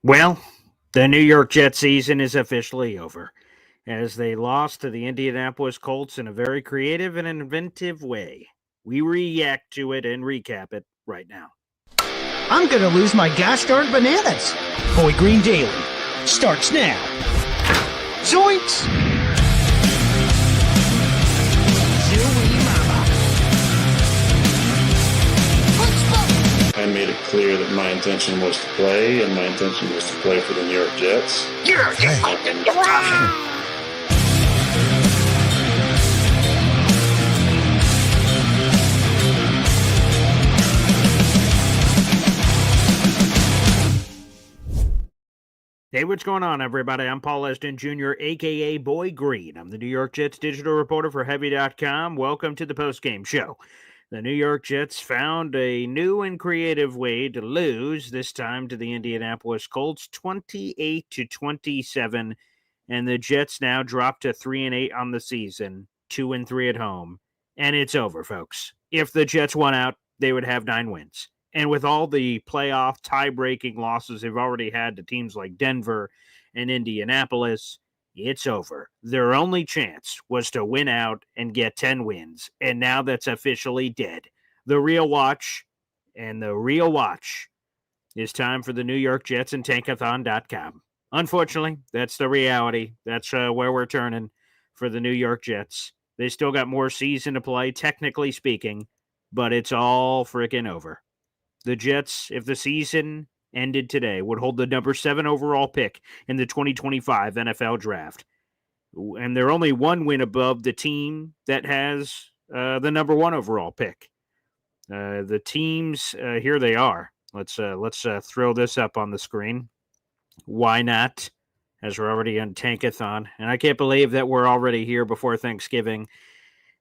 Well, the New York Jets season is officially over as they lost to the Indianapolis Colts in a very creative and inventive way. We react to it and recap it right now. I'm gonna lose my gosh darn bananas. Boy Green Daily starts now. Zoinks! I made it clear that my intention was to play, and my intention was to play for the New York Jets. Hey, what's going on, everybody? I'm Paul Eston Jr., a.k.a. Boy Green. I'm the New York Jets digital reporter for Heavy.com. Welcome to the postgame show. The New York Jets found a new and creative way to lose, this time to the Indianapolis Colts, 28-27, and the Jets now drop to 3-8 on the season, 2-3 at home, and it's over, folks. If the Jets won out, they would have 9 wins. And with all the playoff tie-breaking losses they've already had to teams like Denver and Indianapolis, it's over. Their only chance was to win out and get 10 wins, and now that's officially dead. The real watch is time for the New York Jets and Tankathon.com. Unfortunately, that's the reality. That's where we're turning for the New York Jets. They still got more season to play, technically speaking, but it's all freaking over. The Jets, if the season ended today, would hold the number 7 overall pick in the 2025 NFL Draft. And they're only one win above the team that has the number 1 overall pick. The teams, here they are. Let's throw this up on the screen. Why not? As we're already on Tankathon. And I can't believe that we're already here before Thanksgiving.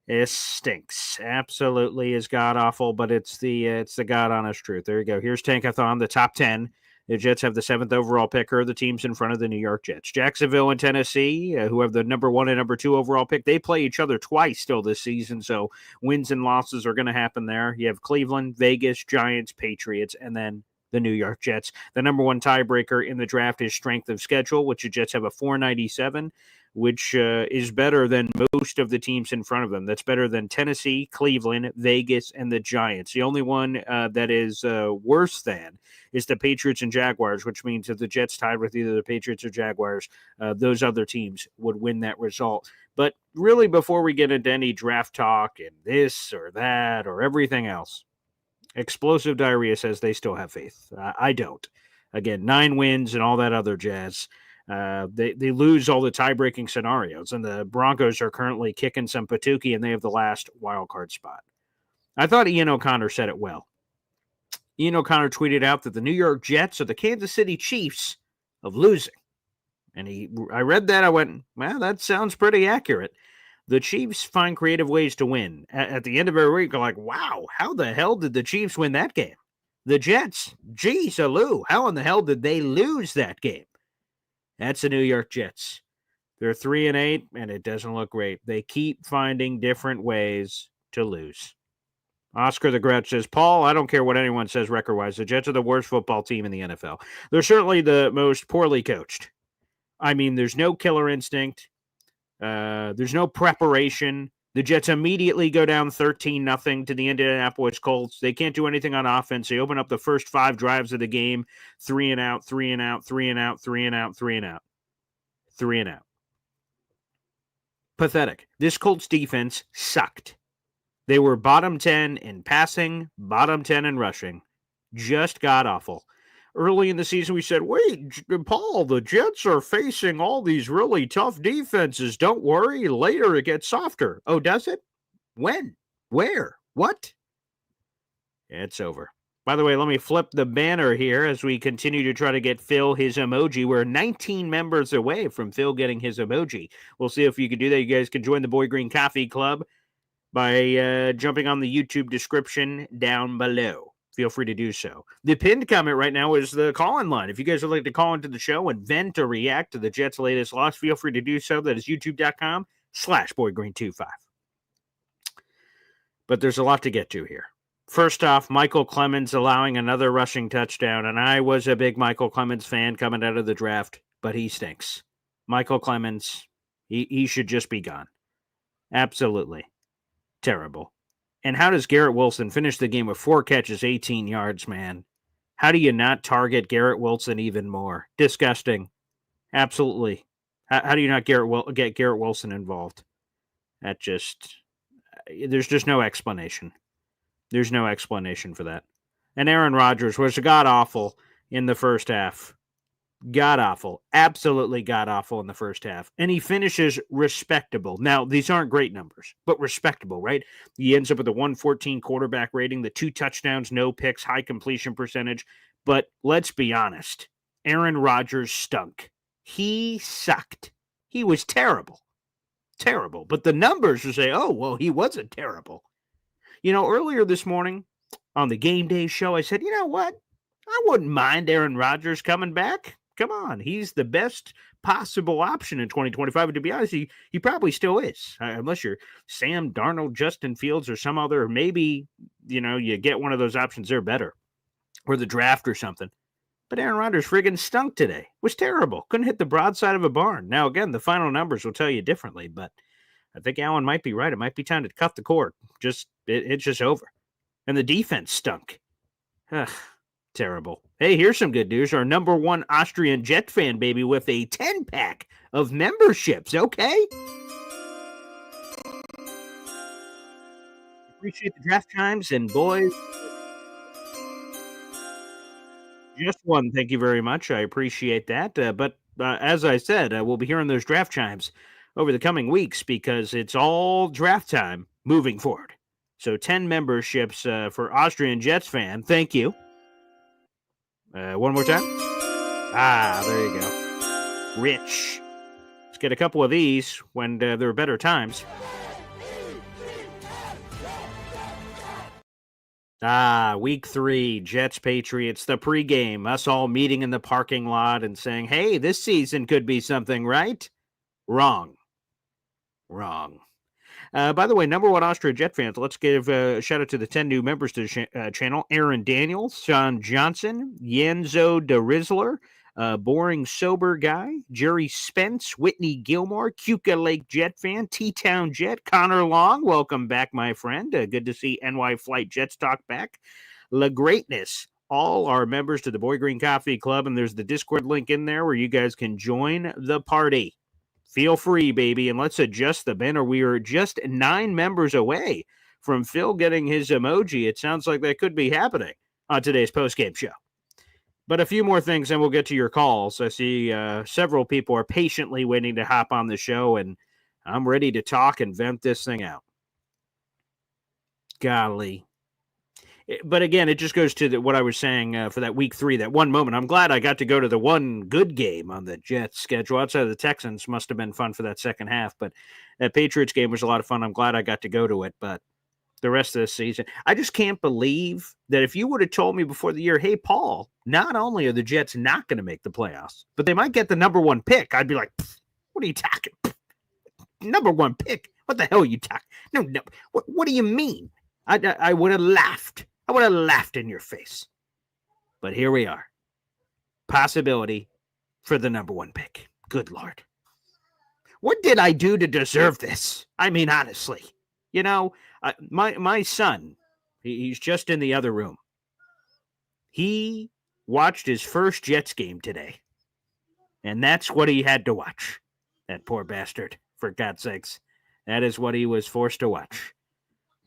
It stinks. Absolutely is god-awful, but it's the god-honest truth. There you go. Here's Tankathon, the top 10. The Jets have the 7th overall pick. Are the teams in front of the New York Jets? Jacksonville and Tennessee, who have the number 1 and number 2 overall pick, they play each other twice still this season, so wins and losses are going to happen there. You have Cleveland, Vegas, Giants, Patriots, and then the New York Jets. The number 1 tiebreaker in the draft is strength of schedule, which the Jets have a 497, which is better than most of the teams in front of them. That's better than Tennessee, Cleveland, Vegas, and the Giants. The only one that is worse than is the Patriots and Jaguars, which means if the Jets tied with either the Patriots or Jaguars, those other teams would win that result. But really, before we get into any draft talk and this or that or everything else, Explosive Diarrhea says they still have faith. I don't. Again, 9 wins and all that other jazz. They lose all the tie-breaking scenarios, and the Broncos are currently kicking some patookie, and they have the last wild card spot. I thought Ian O'Connor said it well. Ian O'Connor tweeted out that the New York Jets are the Kansas City Chiefs of losing. And I read that, I went, well, that sounds pretty accurate. The Chiefs find creative ways to win. At the end of every week, you're like, wow, how the hell did the Chiefs win that game? The Jets, geez, Aloo, how in the hell did they lose that game? That's the New York Jets. They're 3-8, and it doesn't look great. They keep finding different ways to lose. Oscar the Grouch says, Paul, I don't care what anyone says record-wise. The Jets are the worst football team in the NFL. They're certainly the most poorly coached. I mean, there's no killer instinct. There's no preparation. The Jets immediately go down 13-0 to the Indianapolis Colts. They can't do anything on offense. They open up the first 5 drives of the game, 3 and out, 3 and out, 3 and out, 3 and out, 3 and out, 3 and out. Pathetic. This Colts defense sucked. They were bottom 10 in passing, bottom 10 in rushing. Just god-awful. Early in the season, we said, wait, Paul, the Jets are facing all these really tough defenses. Don't worry. Later, it gets softer. Oh, does it? When? Where? What? It's over. By the way, let me flip the banner here as we continue to try to get Phil his emoji. We're 19 members away from Phil getting his emoji. We'll see if you can do that. You guys can join the Boy Green Coffee Club by jumping on the YouTube description down below. Feel free to do so. The pinned comment right now is the call-in line. If you guys would like to call into the show and vent or react to the Jets' latest loss, feel free to do so. That is youtube.com/boygreen25. But there's a lot to get to here. First off, Michael Clemens allowing another rushing touchdown, and I was a big Michael Clemens fan coming out of the draft, but he stinks. Michael Clemens, he should just be gone. Absolutely. Terrible. And how does Garrett Wilson finish the game with 4 catches, 18 yards, man? How do you not target Garrett Wilson even more? Disgusting. Absolutely. How do you not get Garrett Wilson involved? There's just no explanation. There's no explanation for that. And Aaron Rodgers was god-awful in the first half. God-awful. Absolutely god-awful in the first half. And he finishes respectable. Now, these aren't great numbers, but respectable, right? He ends up with a 114 quarterback rating, the 2 touchdowns, no picks, high completion percentage. But let's be honest. Aaron Rodgers stunk. He sucked. He was terrible. Terrible. But the numbers will say, oh, well, he wasn't terrible. Earlier this morning on the Game Day show, I said, you know what? I wouldn't mind Aaron Rodgers coming back. Come on. He's the best possible option in 2025. And to be honest, he probably still is. Unless you're Sam Darnold, Justin Fields, or some other, maybe, you get one of those options, they're better. Or the draft or something. But Aaron Rodgers friggin' stunk today. Was terrible. Couldn't hit the broadside of a barn. Now, again, the final numbers will tell you differently, but I think Allen might be right. It might be time to cut the cord. It's just over. And the defense stunk. Ugh, terrible. Hey, here's some good news. Our number 1 Austrian Jet fan, baby, with a 10-pack of memberships. Okay? Appreciate the draft chimes, and boys, just one. Thank you very much. I appreciate that. But as I said, we'll be hearing those draft chimes over the coming weeks because it's all draft time moving forward. So 10 memberships for Austrian Jets fan. Thank you. One more time. There you go. Rich. Let's get a couple of these when there are better times. Week 3, Jets Patriots, the pregame, us all meeting in the parking lot and saying, hey, this season could be something, right? Wrong. By the way, number 1 Austria Jet fans, let's give a shout out to the 10 new members to the channel. Aaron Daniels, Sean Johnson, Yenzo DeRizzler, Boring Sober Guy, Jerry Spence, Whitney Gilmore, Cuca Lake Jet fan, T-Town Jet, Connor Long, welcome back, my friend. Good to see NY Flight Jets talk back. La Greatness, all are members to the Boy Green Coffee Club, and there's the Discord link in there where you guys can join the party. Feel free, baby, and let's adjust the banner. We are just 9 members away from Phil getting his emoji. It sounds like that could be happening on today's postgame show. But a few more things, and we'll get to your calls. I see several people are patiently waiting to hop on the show, and I'm ready to talk and vent this thing out. Golly. But again, it just goes to what I was saying for that week 3, that one moment. I'm glad I got to go to the one good game on the Jets schedule. Outside of the Texans, must have been fun for that second half. But that Patriots game was a lot of fun. I'm glad I got to go to it. But the rest of the season, I just can't believe that if you would have told me before the year, hey, Paul, not only are the Jets not going to make the playoffs, but they might get the number 1 pick, I'd be like, what are you talking? Number 1 pick? What the hell are you talking? No. What do you mean? I would have laughed. I would have laughed in your face. But here we are. Possibility for the number 1 pick. Good Lord. What did I do to deserve this? I mean, honestly. My son, he's just in the other room. He watched his first Jets game today. And that's what he had to watch. That poor bastard, for God's sakes. That is what he was forced to watch.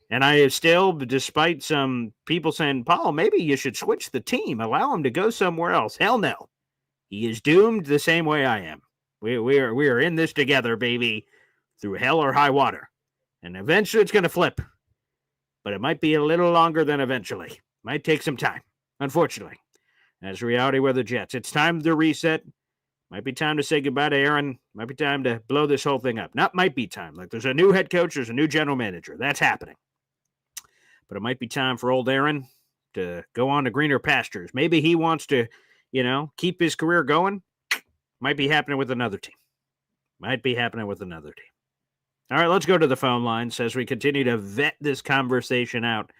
And I have still, despite some people saying, Paul, maybe you should switch the team, allow him to go somewhere else. Hell no. He is doomed the same way I am. We are in this together, baby, through hell or high water. And eventually it's going to flip. But it might be a little longer than eventually. Might take some time, unfortunately. That's reality with the Jets. It's time to reset. Might be time to say goodbye to Aaron. Might be time to blow this whole thing up. Not might be time. Like there's a new head coach, there's a new general manager. That's happening. But it might be time for old Aaron to go on to greener pastures. Maybe he wants to, keep his career going. Might be happening with another team. All right, let's go to the phone lines as we continue to vet this conversation out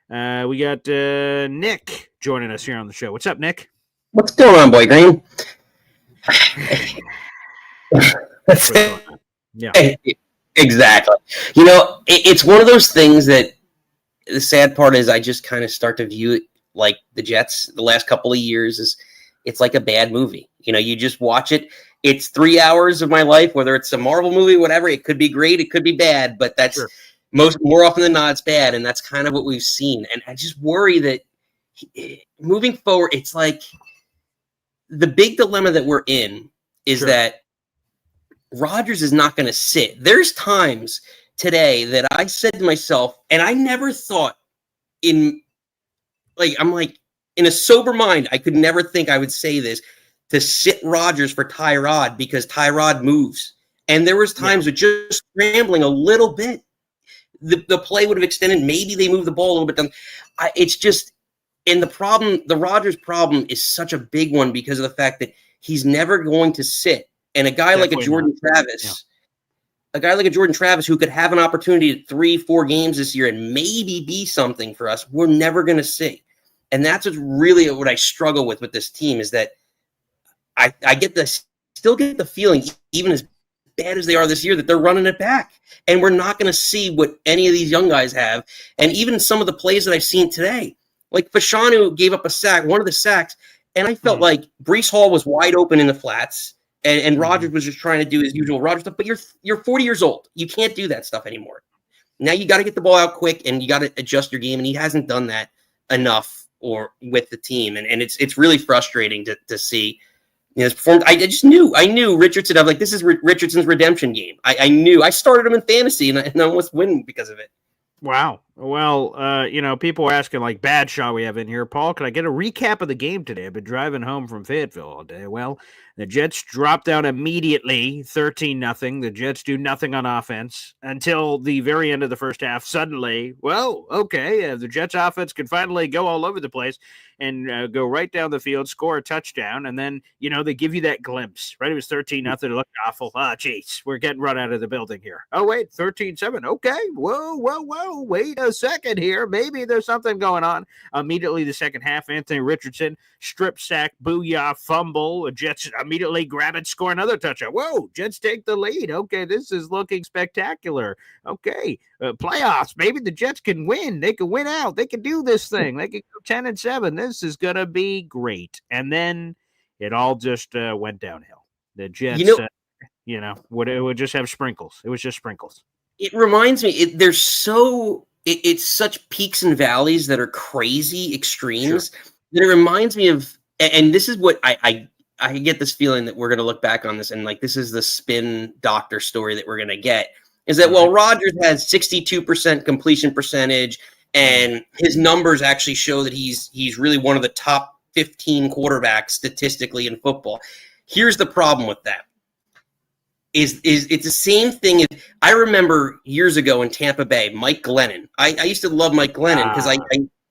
We got Nick joining us here on the show. What's up, Nick? What's going on, Boy Green? What's going on? Yeah. Exactly. It's one of those things that the sad part is I just kind of start to view it like the Jets the last couple of years is it's like a bad movie. You just watch it. It's 3 hours of my life, whether it's a Marvel movie, whatever. It could be great. It could be bad, but that's Sure. more often than not, it's bad. And that's kind of what we've seen. And I just worry that moving forward, it's like the big dilemma that we're in is Sure. that Rodgers is not going to sit. There's times today that I said to myself, and I never thought in a sober mind, I could never think I would say this, to sit Rodgers for Tyrod because Tyrod moves. And there was times with just scrambling a little bit, the play would have extended. Maybe they moved the ball a little bit down. It's just, and the Rodgers problem is such a big one because of the fact that he's never going to sit. And a guy like a Jordan Travis who could have an opportunity at 3-4 games this year and maybe be something for us, we're never going to see. And that's really what I struggle with this team is that I still get the feeling, even as bad as they are this year, that they're running it back. And we're not going to see what any of these young guys have. And even some of the plays that I've seen today, like Fashanu gave up a sack, one of the sacks, and I felt like Breece Hall was wide open in the flats. And Rodgers was just trying to do his usual Rodgers stuff. But you're 40 years old. You can't do that stuff anymore. Now you got to get the ball out quick, and you got to adjust your game. And he hasn't done that enough or with the team. And it's really frustrating to see his performance. I knew Richardson. I'm like, this is Richardson's redemption game. I knew. I started him in fantasy, and I almost win because of it. Wow. Well, people are asking like Badshaw we have in here. Paul, can I get a recap of the game today? I've been driving home from Fayetteville all day. Well, the Jets dropped out immediately, 13-0. The Jets do nothing on offense until the very end of the first half. Suddenly, the Jets offense can finally go all over the place and go right down the field, score a touchdown, and then, they give you that glimpse, right? It was 13-0. It looked awful. Jeez, we're getting run out of the building here. Oh, wait, 13-7. Okay, whoa, wait a second here. Maybe there's something going on. Immediately the second half, Anthony Richardson, strip sack, booyah, fumble. Jets immediately grab it, score another touchdown. Whoa, Jets take the lead. Okay, this is looking spectacular. Okay, playoffs. Maybe the Jets can win. They can win out. They can do this thing. They can go 10-7. This is going to be great. And then it all just went downhill. The Jets, would just have sprinkles. It was just sprinkles. It reminds me, it's such peaks and valleys that are crazy extremes that it reminds me of, and this is what I get this feeling that we're going to look back on this and like this is the spin doctor story that we're going to get is that Rodgers has 62% completion percentage and his numbers actually show that he's really one of the top 15 quarterbacks statistically in football. Here's the problem with that. Is it's the same thing. I remember years ago in Tampa Bay, Mike Glennon. I used to love Mike Glennon because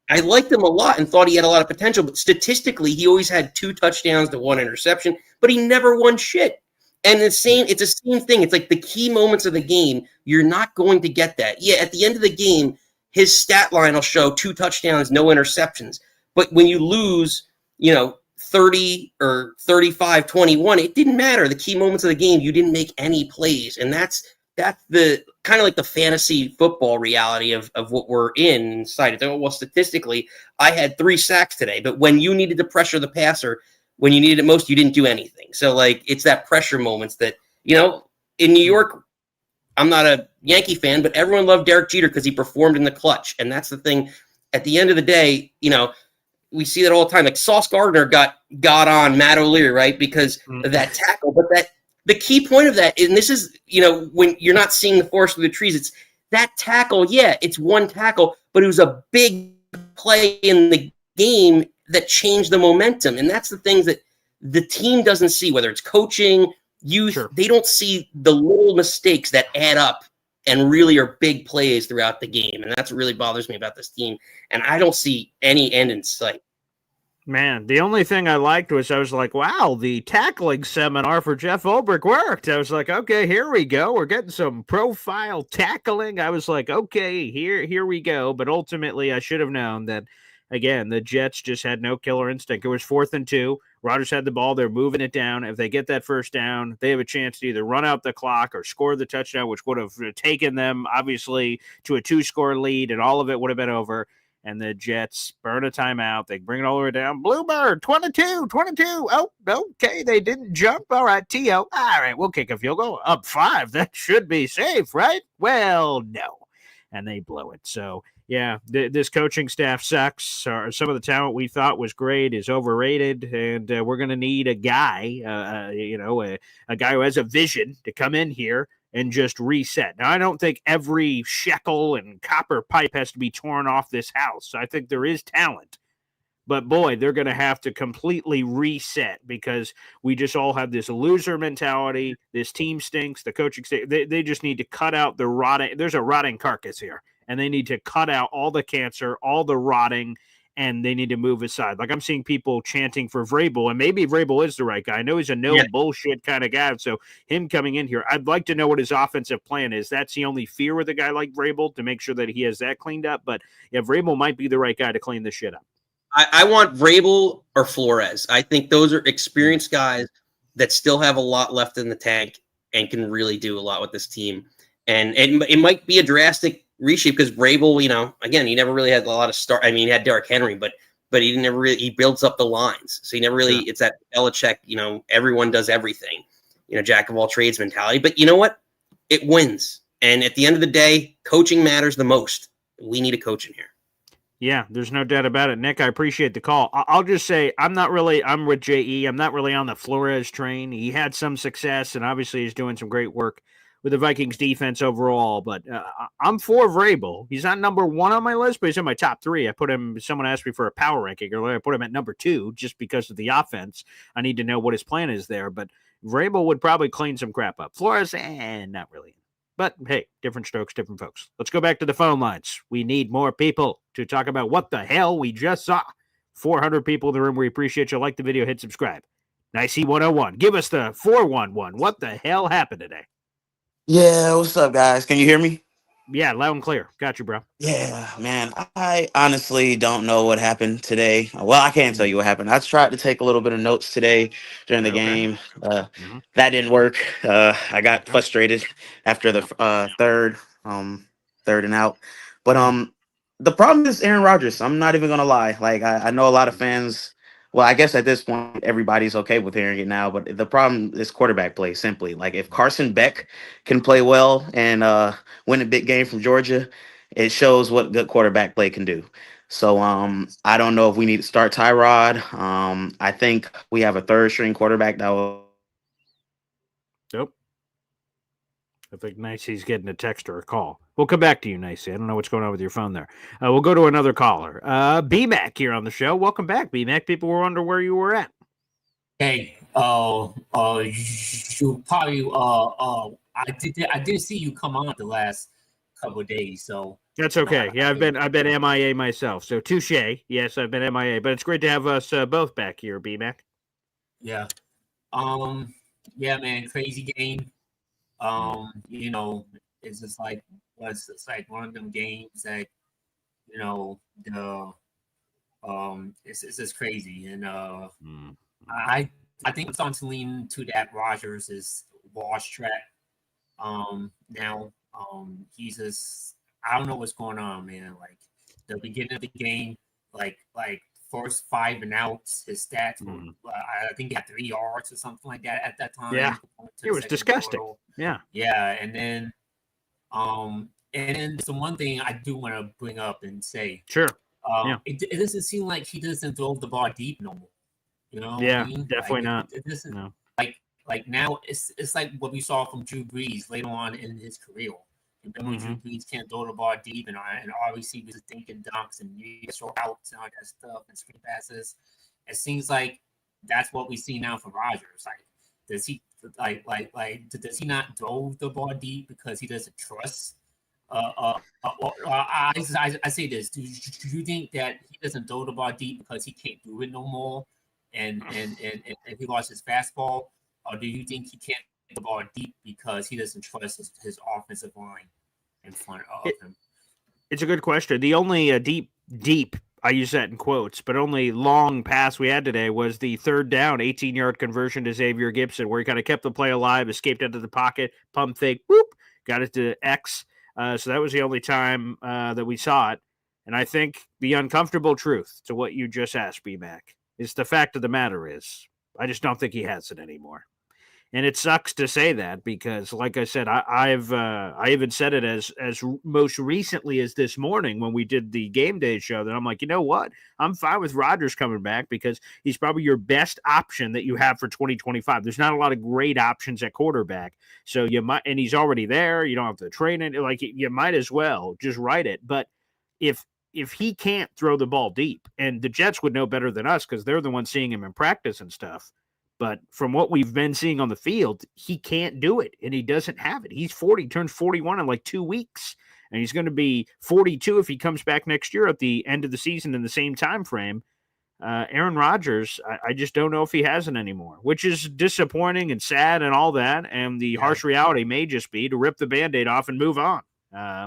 I liked him a lot and thought he had a lot of potential. But statistically, he always had 2 touchdowns to 1 interception, but he never won shit. And it's the same thing. It's like the key moments of the game, you're not going to get that. Yeah, at the end of the game, his stat line will show 2 touchdowns, no interceptions. But when you lose, 30 or 35-21, it didn't matter. The key moments of the game, you didn't make any plays. And that's the kind of like the fantasy football reality of what we're inside. Well, statistically, I had 3 sacks today, but when you needed to pressure the passer, when you needed it most, you didn't do anything. So it's that pressure moments that, in New York, I'm not a Yankee fan, but everyone loved Derek Jeter because he performed in the clutch. And that's the thing. At the end of the day, we see that all the time. Like Sauce Gardner got on Matt O'Leary, right? Because of that tackle. But the key point of that, and this is, when you're not seeing the forest through the trees, it's that tackle. Yeah, it's one tackle, but it was a big play in the game that changed the momentum. And that's the things that the team doesn't see, whether it's coaching, youth, they don't see the little mistakes that add up and really are big plays throughout the game. And that's what really bothers me about this team. And I don't see any end in sight. Man, the only thing I liked was I was like, wow, the tackling seminar for Jeff Ulbrich worked. I was like, okay, here we go. We're getting some profile tackling. I was like, okay, here we go. But ultimately, I should have known that, again, the Jets just had no killer instinct. It was 4th and 2. Rodgers had the ball. They're moving it down. If they get that first down, they have a chance to either run out the clock or score the touchdown, which would have taken them, obviously, to a 2-score lead, and all of it would have been over. And the Jets burn a timeout. They bring it all the way down. Bluebird, 22. Oh, okay. They didn't jump. All right, T.O. All right, we'll kick a field goal. Up 5. That should be safe, right? Well, no. And they blow it. So, yeah, this coaching staff sucks. Some of the talent we thought was great is overrated. And we're going to need a guy, a guy who has a vision to come in here and just reset. Now, I don't think every shekel and copper pipe has to be torn off this house. I think there is talent. But boy, they're going to have to completely reset because we just all have this loser mentality. This team stinks. The coaching stinks. They just need to cut out the rotting. There's a rotting carcass here, and they need to cut out all the cancer, all the rotting, and they need to move aside. Like I'm seeing people chanting for Vrabel, and maybe Vrabel is the right guy. I know he's a no bullshit kind of guy. So him coming in here, I'd like to know what his offensive plan is. That's the only fear with a guy like Vrabel, to make sure that he has that cleaned up. But yeah, Vrabel might be the right guy to clean this shit up. I want Vrabel or Flores. I think those are experienced guys that still have a lot left in the tank and can really do a lot with this team. And it might be a drastic reshape because Vrabel, again, he never really had a lot of start. I mean, he had Derrick Henry, but he never really, he builds up the lines. So he never really, it's that Belichick, everyone does everything, jack of all trades mentality. But you know what? It wins. And at the end of the day, coaching matters the most. We need a coach in here. Yeah, there's no doubt about it. Nick, I appreciate the call. I'll just say I'm with JE. I'm not really on the Flores train. He had some success, and obviously he's doing some great work with the Vikings defense overall. But I'm for Vrabel. He's not number 1 on my list, but he's in my top 3. I put him, someone asked me for a power ranking earlier. I put him at number 2 just because of the offense. I need to know what his plan is there. But Vrabel would probably clean some crap up. Flores, not really. But hey, different strokes, different folks. Let's go back to the phone lines. We need more people to talk about what the hell we just saw. 400 people in the room. We appreciate you. Like the video, hit subscribe. Nicey 101. Give us the 411. What the hell happened today? Yeah, what's up, guys? Can you hear me? Yeah, loud and clear. Got you, bro. Yeah, man. I honestly don't know what happened today. Well, I can't tell you what happened. I tried to take a little bit of notes today during the game. That didn't work. I got frustrated after the third and out. But the problem is Aaron Rodgers. I'm not even gonna lie. Like I know a lot of fans. Well, I guess at this point everybody's okay with hearing it now. But the problem is quarterback play. Simply, like if Carson Beck can play well and win a big game from Georgia, it shows what good quarterback play can do. So I don't know if we need to start Tyrod. I think we have a third string quarterback that will. Nope. I think Nicey's getting a text or a call. We'll come back to you, Nicey. I don't know what's going on with your phone there. We'll go to another caller. B-Mac here on the show. Welcome back, B-Mac. People were wondering where you were at. Hey, you probably I did see you come on the last couple of days, so that's okay. Yeah, I've been MIA myself, so touche. Yes, I've been MIA, but it's great to have us both back here, B-Mac. Yeah, yeah, man, crazy game. It's just like it's like one of them games that it's just crazy, and I think it's on to lean to that Rodgers is wash track. Now he's just I don't know what's going on, man. Like the beginning of the game, like first 5 and outs, his stats were I think he had 3 yards or something like that at that time. Yeah, it was disgusting. Quarter. Yeah, and then so one thing I do want to bring up and say, sure, it doesn't seem like he doesn't throw the ball deep no more. You know, yeah, what I mean? Definitely not. It doesn't, no. Like now it's like what we saw from Drew Brees later on in his career. Remember Drew Brees can't throw the ball deep, and obviously he was thinking dunks and short outs and all that stuff and screen passes. It seems like that's what we see now from Rodgers. Like, does he does he not throw the ball deep because he doesn't trust I say this: do you think that he doesn't throw the ball deep because he can't do it no more, and he lost his fastball, or do you think he can't throw the ball deep because he doesn't trust his offensive line in front of him? It's a good question. The only deep, I use that in quotes, but only long pass we had today was the third down, 18-yard conversion to Xavier Gibson, where he kind of kept the play alive, escaped out of the pocket, pump fake, whoop, got it to X. So that was the only time that we saw it. And I think the uncomfortable truth to what you just asked, B-Mac, is the fact of the matter is I just don't think he has it anymore. And it sucks to say that because, like I said, I even said it as most recently as this morning when we did the game day show. That I'm like, you know what? I'm fine with Rodgers coming back because he's probably your best option that you have for 2025. There's not a lot of great options at quarterback, so you might, and he's already there. You don't have to train it. Like you might as well just write it. But if he can't throw the ball deep, and the Jets would know better than us because they're the ones seeing him in practice and stuff. But from what we've been seeing on the field, he can't do it, and he doesn't have it. He's 40, turns 41 in like 2 weeks, and he's going to be 42 if he comes back next year at the end of the season in the same time frame. Aaron Rodgers, I just don't know if he has it anymore, which is disappointing and sad and all that. And the harsh reality may just be to rip the Band-Aid off and move on.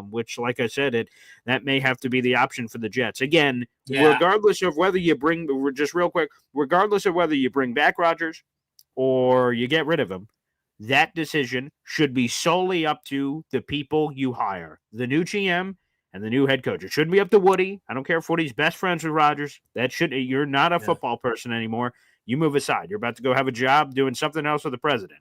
Which, like I said, that may have to be the option for the Jets. Again, regardless of whether you bring, just real quick, regardless of whether you bring back Rodgers or you get rid of him, that decision should be solely up to the people you hire, the new GM and the new head coach. It shouldn't be up to Woody. I don't care if Woody's best friends with Rodgers. You're not a football person anymore. You move aside. You're about to go have a job doing something else with the president.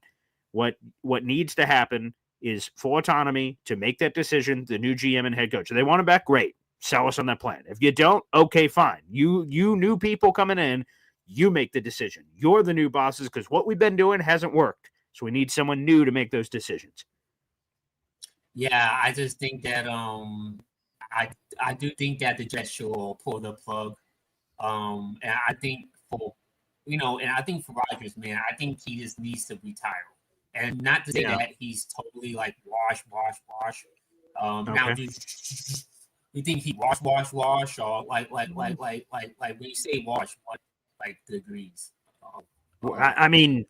What needs to happen is full autonomy to make that decision, the new GM and head coach. If they want him back, great. Sell us on that plan. If you don't, okay, fine. You new people coming in, you make the decision. You're the new bosses because what we've been doing hasn't worked. So we need someone new to make those decisions. Yeah, I just think that I do think that the Jets should pull the plug. And I think for Rodgers, man, I think he just needs to retire. And not to say that he's totally like wash. Now, do you think he wash, or like when you say wash, what like degrees? I mean,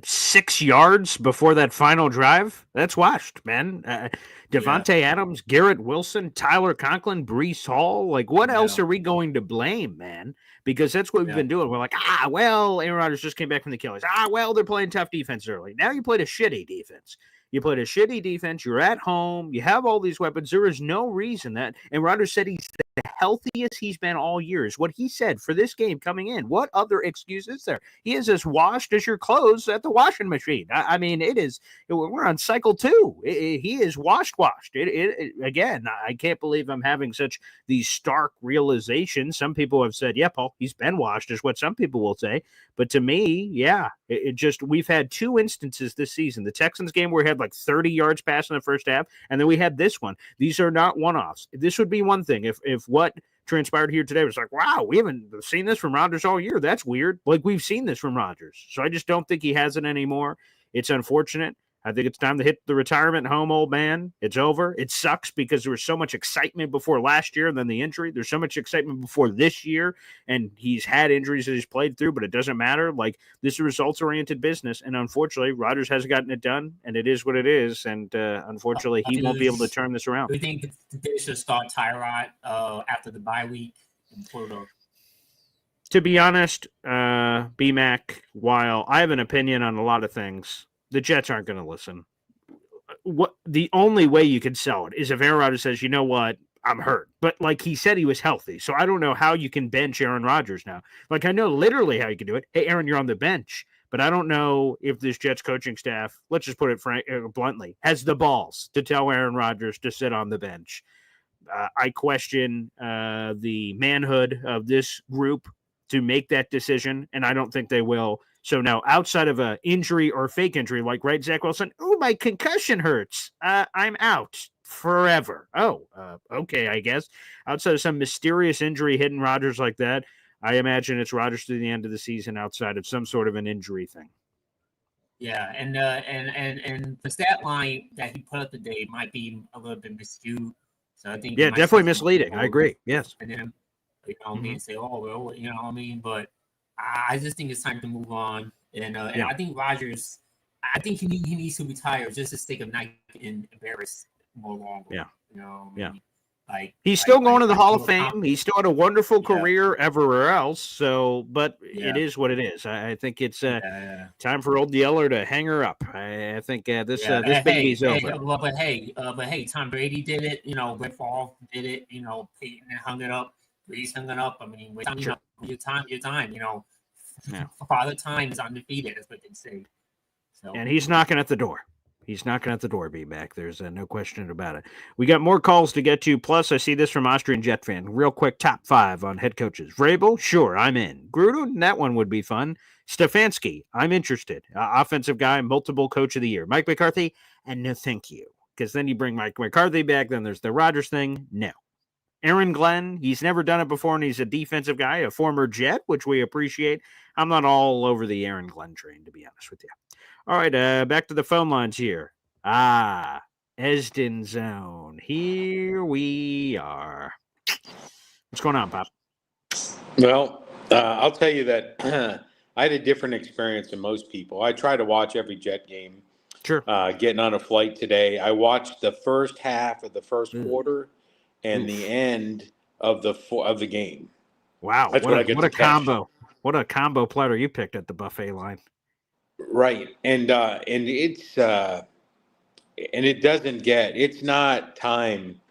6 yards before that final drive, that's washed, man. Devontae Adams, Garrett Wilson, Tyler Conklin, Breece Hall. Like, what else are we going to blame, man? Because that's what we've been doing. We're like, Aaron Rodgers just came back from the Killers. They're playing tough defense early. Now you played a shitty defense. You're at home. You have all these weapons. There is no reason that. And Rodgers said he's the healthiest he's been all year, is what he said for this game coming in. What other excuse is there? He is as washed as your clothes at the washing machine. I mean, it is. We're on cycle 2. He is washed. Again, I can't believe I'm having such these stark realizations. Some people have said, Paul, he's been washed, is what some people will say. But to me, we've had 2 instances this season. The Texans game where we had like 30 yards pass in the first half, and then we had this one. These are not one-offs. This would be one thing if what transpired here today was like, wow, we haven't seen this from Rodgers all year. That's weird. Like, we've seen this from Rodgers. So I just don't think he has it anymore. It's unfortunate. I think it's time to hit the retirement home, old man. It's over. It sucks because there was so much excitement before last year and then the injury. There's so much excitement before this year, and he's had injuries that he's played through, but it doesn't matter. Like, this is a results-oriented business, and unfortunately, Rodgers hasn't gotten it done, and it is what it is, and unfortunately, he won't be able to turn this around. Do you think they should start Tyrod after the bye week and pull it off? To be honest, B-Mac, while I have an opinion on a lot of things, the Jets aren't going to listen. What the only way you can sell it is if Aaron Rodgers says, you know what, I'm hurt. But like he said, he was healthy. So I don't know how you can bench Aaron Rodgers now. Like, I know literally how you can do it. Hey, Aaron, you're on the bench. But I don't know if this Jets coaching staff, let's just put it bluntly, has the balls to tell Aaron Rodgers to sit on the bench. I question the manhood of this group to make that decision, and I don't think they will. So now, outside of an injury or fake injury, like, right, Zach Wilson, my concussion hurts. I'm out forever. Okay, I guess. Outside of some mysterious injury hitting Rodgers like that, I imagine it's Rodgers through the end of the season outside of some sort of an injury thing. Yeah, and the stat line that he put up today might be a little bit miscued. So I think you Yeah, might see definitely some misleading. I people agree. Yes. and then you know what I Mhm. mean, say, oh well, you know what I mean. But I just think it's time to move on. And Yeah. I think Rogers, I think he needs to retire just to sake of not getting embarrassed more longer. Yeah. You know what I Yeah. mean? Like He's still going to the Hall of feel Fame. He's still had a wonderful Yeah, career everywhere else. So, but it yeah, is what it is. I think it's yeah. time for old Yeller to hang her up. I think this Yeah, this baby's hey, over. but hey, Tom Brady did it. You know, Brett Favre did it. You know, Peyton hung it up. Breeze hung it up. I mean, you Sure. know, your time. You know, Yeah. Father Time is undefeated. That's what they say. So And he's knocking at the door. He's knocking at the door, B-Mac. There's no question about it. We got more calls to get to. Plus, I see this from Austrian Jet fan. Real quick, top 5 on head coaches. Vrabel, sure, I'm in. Gruden, that one would be fun. Stefanski, I'm interested. Offensive guy, multiple coach of the year. Mike McCarthy, and no thank you. Because then you bring Mike McCarthy back, then there's the Rodgers thing. No. Aaron Glenn, he's never done it before, and he's a defensive guy, a former Jet, which we appreciate. I'm not all over the Aaron Glenn train, to be honest with you. All right, back to the phone lines here. Esden Zone. Here we are. What's going on, Pop? Well, I'll tell you that I had a different experience than most people. I try to watch every Jet game. Sure. Getting on a flight today, I watched the first half of the first Ooh. quarter and the end of the game. Wow, That's what I get what to a catch. combo! What a combo platter you picked at the buffet line. Right, and it's and it doesn't get. It's not time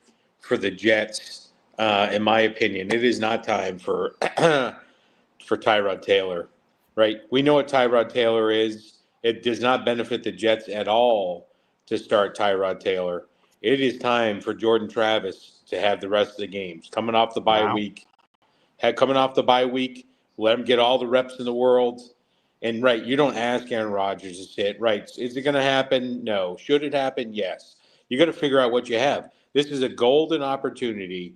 for the Jets, in my opinion. It is not time for for Tyrod Taylor. Right, we know what Tyrod Taylor is. It does not benefit the Jets at all to start Tyrod Taylor. It is time for Jordan Travis to have the rest of the games coming off the bye Wow. week. Coming off the bye week, let him get all the reps in the world. And right, you don't ask Aaron Rodgers to sit. Right, is it going to happen? No. Should it happen? Yes. You got to figure out what you have. This is a golden opportunity,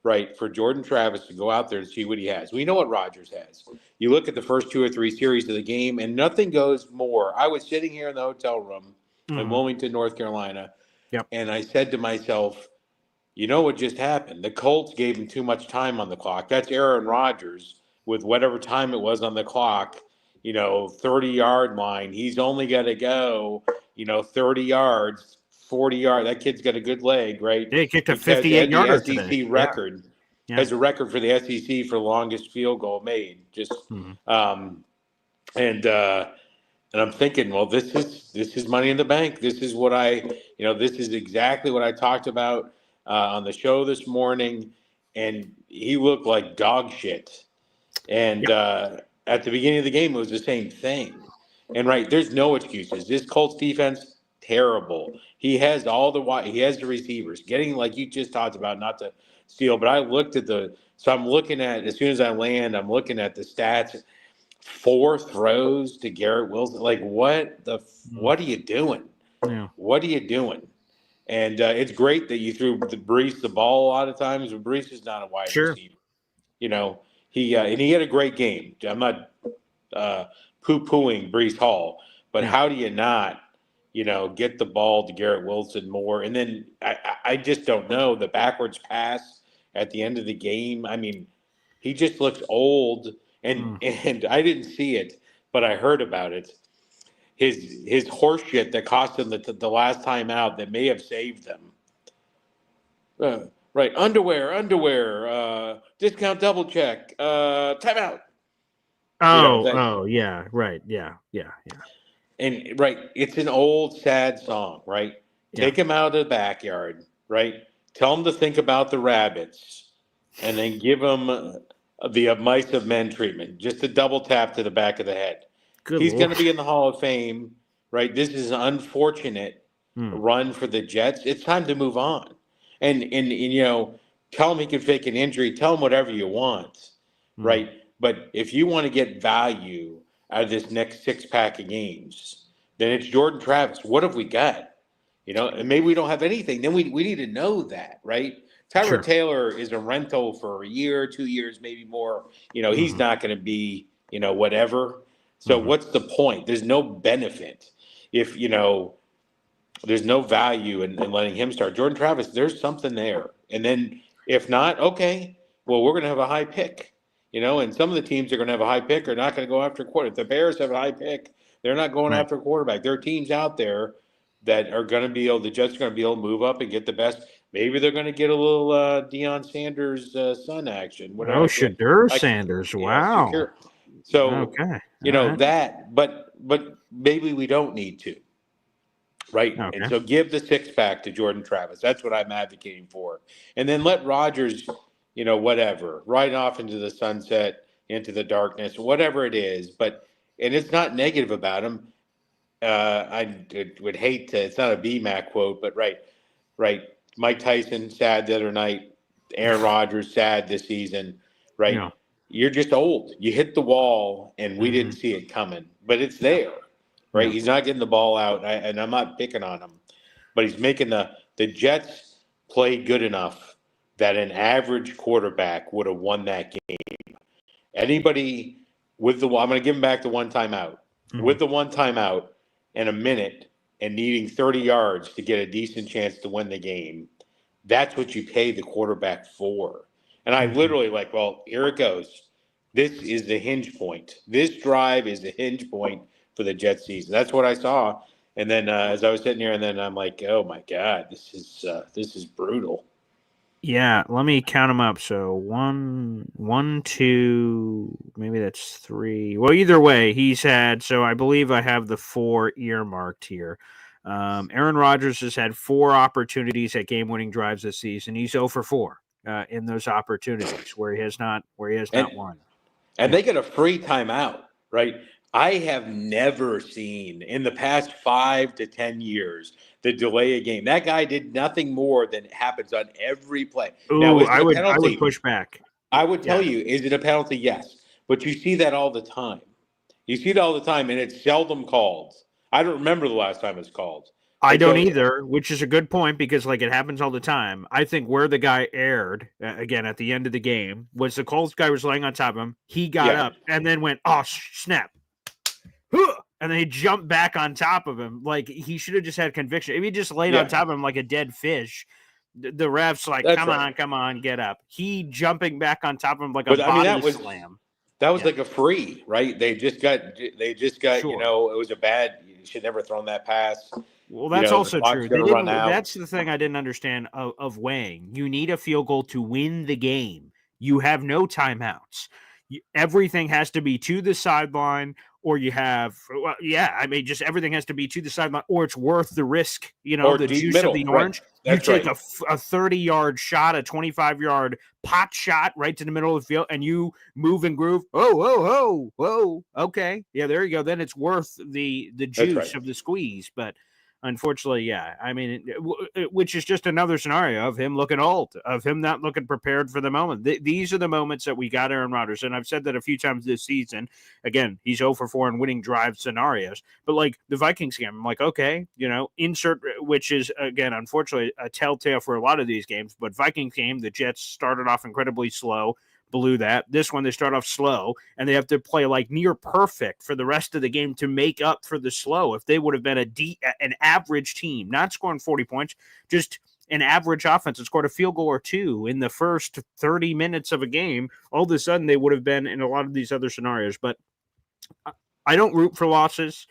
right, for Jordan Travis to go out there and see what he has. We know what Rodgers has. You look at the first 2 or 3 series of the game, and nothing goes more. I was sitting here in the hotel room in Wilmington, North Carolina, and I said to myself, you know what just happened? The Colts gave him too much time on the clock. That's Aaron Rodgers with whatever time it was on the clock, 30-yard line. He's only got to go, 30 yards, 40 yards. That kid's got a good leg, right? They kicked a Because 58-yarder the today. SEC record has a record for the SEC for longest field goal made. Just and I'm thinking, well, this is money in the bank. This is what this is exactly what I talked about on the show this morning. And he looked like dog shit. And at the beginning of the game, it was the same thing. And right, there's no excuses. This Colts defense, terrible. He has the receivers getting, like you just talked about, not to steal. But I looked at I'm looking at, as soon as I land, I'm looking at the stats. 4 throws to Garrett Wilson. Like, what are you doing? Yeah. What are you doing? And it's great that you threw Brees the ball a lot of times, but Brees is not a wide receiver. He and he had a great game. I'm not poo-pooing Brees Hall, but how do you not, get the ball to Garrett Wilson more? And then I just don't know, the backwards pass at the end of the game. I mean, he just looks old. And I didn't see it, but I heard about it. His horse shit that cost him the last time out that may have saved them. Right, underwear, discount double check, timeout. Yeah, right, yeah. And right, it's an old sad song, right? Take him out of the backyard, right? Tell him to think about the rabbits, and then give him the mice of men treatment, just a double tap to the back of the head. He's going to be in the Hall of Fame, right? This is an unfortunate run for the Jets. It's time to move on. And tell him he can fake an injury. Tell him whatever you want, right? But if you want to get value out of this next 6-pack of games, then it's Jordan Travis. What have we got? And maybe we don't have anything. Then we need to know that, right? Tyrod Taylor is a rental for a year, 2 years, maybe more. He's not going to be, whatever. So what's the point? There's no benefit. if there's no value in letting him start. Jordan Travis, there's something there. And then if not, okay, well, we're going to have a high pick, and some of the teams are going to have a high pick are not going to go after a quarterback. If the Bears have a high pick, they're not going after a quarterback. There are teams out there that are going to be able, the Jets are going to be able to move up and get the best. Maybe they're going to get a little Deion Sanders son action. Oh, Shadur Sanders. Wow. Secure. So, okay. Right. that, but maybe we don't need to. Right. Okay. And so give the six pack to Jordan Travis. That's what I'm advocating for. And then let Rodgers, whatever, ride off into the sunset, into the darkness, whatever it is. And it's not negative about him. I would hate to, it's not a BMAC quote, but right. Mike Tyson, sad the other night. Aaron Rodgers, sad this season. Right. Yeah. You're just old. You hit the wall and we didn't see it coming, but it's there. Right, yeah. He's not getting the ball out, and I'm not picking on him, but he's making the Jets play good enough that an average quarterback would have won that game. Anybody with I'm going to give him back the one timeout. With the one timeout and a minute and needing 30 yards to get a decent chance to win the game, that's what you pay the quarterback for. And I literally well, here it goes. This is the hinge point. This drive is the hinge point for the Jets season. That's what I saw. And then as I was sitting here, and then I'm like, oh my God, this is brutal. Yeah, let me count them up. So 1, 2, maybe that's 3. Well, either way, he's had. So I believe I have the 4 earmarked here. Aaron Rodgers has had 4 opportunities at game-winning drives this season. He's 0 for 4 in those opportunities where he has not won. And they get a free timeout, right? I have never seen in the past 5 to 10 years the delay a game. That guy did nothing more than happens on every play. Ooh, now, I would push back. I would tell you, is it a penalty? Yes. But you see that all the time. You see it all the time, and it's seldom called. I don't remember the last time it's called. I don't either, which is a good point because it happens all the time. I think where the guy erred, again, at the end of the game, was the Colts guy was laying on top of him. He got up and then went, oh, snap. And then he jumped back on top of him. He should have just had conviction. If he just laid on top of him like a dead fish, the ref's come on, get up. He jumping back on top of him like a body slam. That was like a free, right? They just got, sure. It was a bad, you should never thrown that pass. Well, that's also true. That's the thing I didn't understand of weighing. You need a field goal to win the game. You have no timeouts. Everything has to be to the sideline, or you have, just everything has to be to the sideline, or it's worth the risk, or the juice middle, of the orange. Right. You take a 30-yard shot, a 25-yard pot shot right to the middle of the field, and you move and groove. Oh, okay. Yeah, there you go. Then it's worth the juice of the squeeze. But unfortunately, which is just another scenario of him looking old, of him not looking prepared for the moment. These are the moments that we got Aaron Rodgers, and I've said that a few times this season. Again, he's 0 for 4 in winning drive scenarios. But the Vikings game, I'm like, okay, insert, which is, again, unfortunately, a telltale for a lot of these games. But Vikings game, the Jets started off incredibly slow, blew that. This one, they start off slow, and they have to play near perfect for the rest of the game to make up for the slow. If they would have been an average team, not scoring 40 points, just an average offense and scored a field goal or 2 in the first 30 minutes of a game, all of a sudden they would have been in a lot of these other scenarios. But I don't root for losses.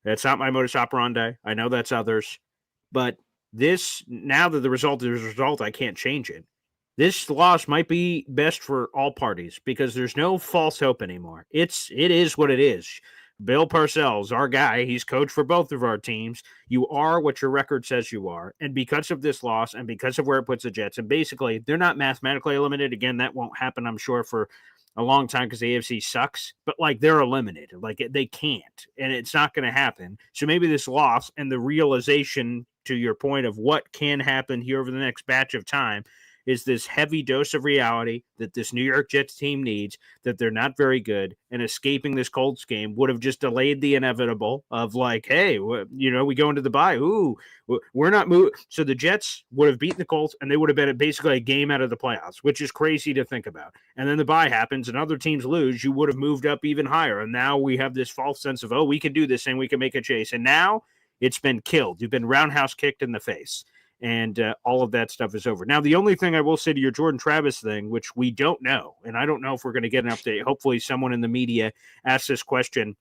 That's not my modus operandi. I know that's others. But now that the result is a result, I can't change it. This loss might be best for all parties because there's no false hope anymore. It is what it is. Bill Parcells, our guy, he's coached for both of our teams. You are what your record says you are. And because of this loss and because of where it puts the Jets, and basically they're not mathematically eliminated. Again, that won't happen, I'm sure, for a long time because the AFC sucks. But they're eliminated. They can't. And it's not going to happen. So maybe this loss and the realization, to your point, of what can happen here over the next batch of time is this heavy dose of reality that this New York Jets team needs, that they're not very good, and escaping this Colts game would have just delayed the inevitable of hey, we go into the bye. Ooh, we're not moving. So the Jets would have beaten the Colts, and they would have been basically a game out of the playoffs, which is crazy to think about. And then the bye happens, and other teams lose. You would have moved up even higher. And now we have this false sense of, we can do this, and we can make a chase. And now It's been killed. You've been roundhouse kicked in the face. And all of that stuff is over. Now, the only thing I will say to your Jordan Travis thing, which we don't know, and I don't know if we're going to get an update. Hopefully someone in the media asks this question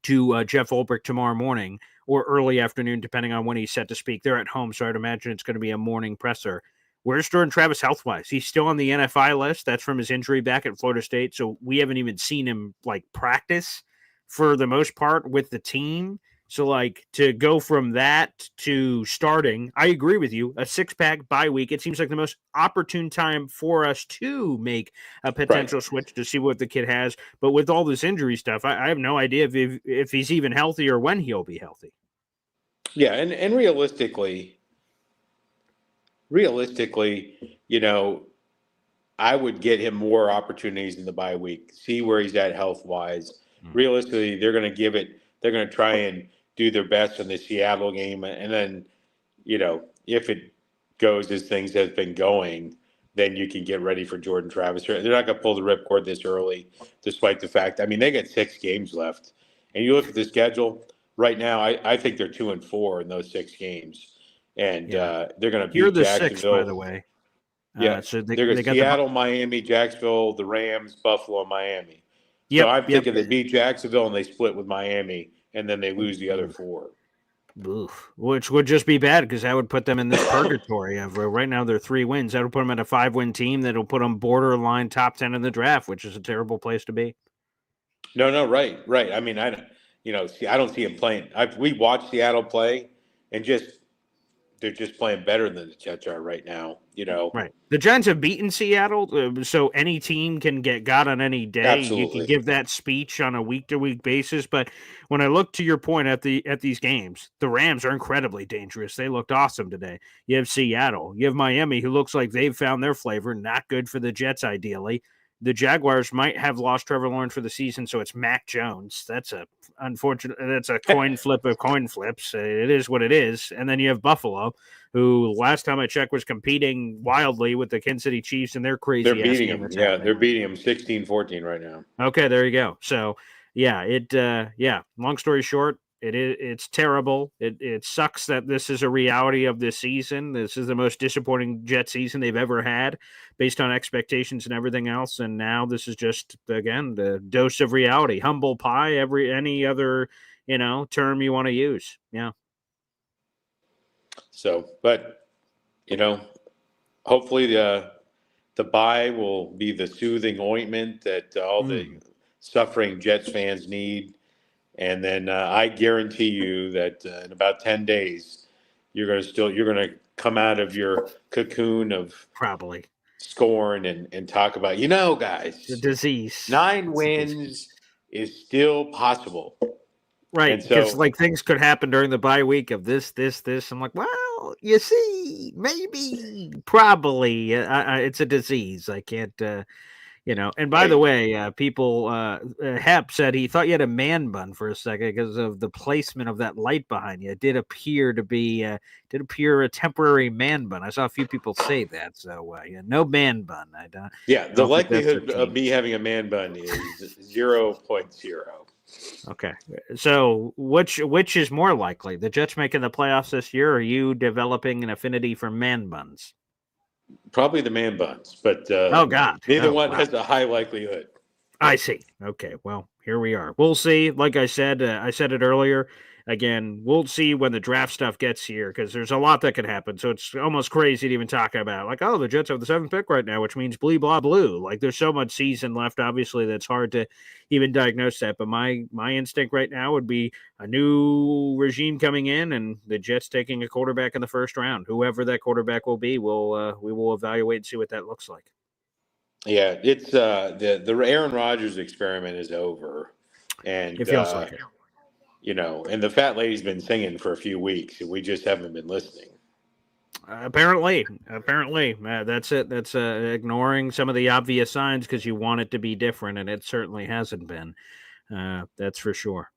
to Jeff Ulbrich tomorrow morning or early afternoon, depending on when he's set to speak. They're at home, so I'd imagine it's going to be a morning presser. Where's Jordan Travis health-wise? He's still on the NFI list. That's from his injury back at Florida State, so we haven't even seen him, practice for the most part with the team. So, to go from that to starting, I agree with you, a 6-pack bye week, it seems like the most opportune time for us to make a potential switch to see what the kid has. But with all this injury stuff, I have no idea if he's even healthy or when he'll be healthy. Yeah, and realistically, I would get him more opportunities in the bye week, see where he's at health-wise. Realistically, they're going to try and do their best in the Seattle game. And then, if it goes as things have been going, then you can get ready for Jordan Travis. They're not going to pull the ripcord this early, despite the fact, they got 6 games left. And you look at the schedule right now, I think they're 2-4 in those 6 games. And they're going to beat Jacksonville. 6, by the way. So they're got Seattle, Miami, Jacksonville, the Rams, Buffalo, Miami. So I'm thinking they beat Jacksonville and they split with Miami, and then they lose the other 4. Oof. Which would just be bad because that would put them in this purgatory of where right now they're 3 wins. That would put them at a 5-win team that'll put them borderline top 10 in the draft, which is a terrible place to be. No, right. I mean, I don't see him playing. We watched Seattle play, and they're just playing better than the Jets are right now. Right. The Giants have beaten Seattle, so any team can get got on any day. Absolutely. You can give that speech on a week-to-week basis. But when I look to your point at these games, the Rams are incredibly dangerous. They looked awesome today. You have Seattle. You have Miami, who looks like they've found their flavor. Not good for the Jets, ideally. The Jaguars might have lost Trevor Lawrence for the season, so it's Mac Jones. That's a coin flip of coin flips. It is what it is. And then you have Buffalo, who last time I checked was competing wildly with the Kansas City Chiefs, and they're crazy. They're beating them. Yeah, they're beating them 16-14 right now. Okay, there you go. So, long story short, it's terrible. It sucks that this is a reality of this season. This is the most disappointing Jet season they've ever had based on expectations and everything else. And now this is just, again, the dose of reality. Humble pie, any other, term you want to use. Yeah. So, but, hopefully the bye will be the soothing ointment that all the suffering Jets fans need. And then I guarantee you that in about 10 days, you're going to come out of your cocoon of probably scorn and talk about, guys, the disease. 9 wins is still possible. Right. Because things could happen during the bye week of this. I'm like, well, you see, maybe, probably it's a disease. I can't, and by the way, people, Hep said he thought you had a man bun for a second because of the placement of that light behind you. It did appear to be, a temporary man bun. I saw a few people say that. So, no man bun. I don't. Yeah, the likelihood of me having a man bun is 0.0. Okay. So, which is more likely? The Jets making the playoffs this year, or you developing an affinity for man buns? Probably the man buns, but oh god, neither one has a high likelihood. I see. Okay, well, here we are. We'll see. Like I said it earlier. Again, we'll see when the draft stuff gets here because there's a lot that could happen. So it's almost crazy to even talk about. The Jets have the 7th pick right now, which means blee blah blue. There's so much season left. Obviously, that's hard to even diagnose that. But my instinct right now would be a new regime coming in and the Jets taking a quarterback in the first round. Whoever that quarterback will be, we will evaluate and see what that looks like. Yeah, it's the Aaron Rodgers experiment is over, and it feels like it. And the fat lady's been singing for a few weeks, and we just haven't been listening. Apparently, that's it. That's ignoring some of the obvious signs because you want it to be different, and it certainly hasn't been. That's for sure.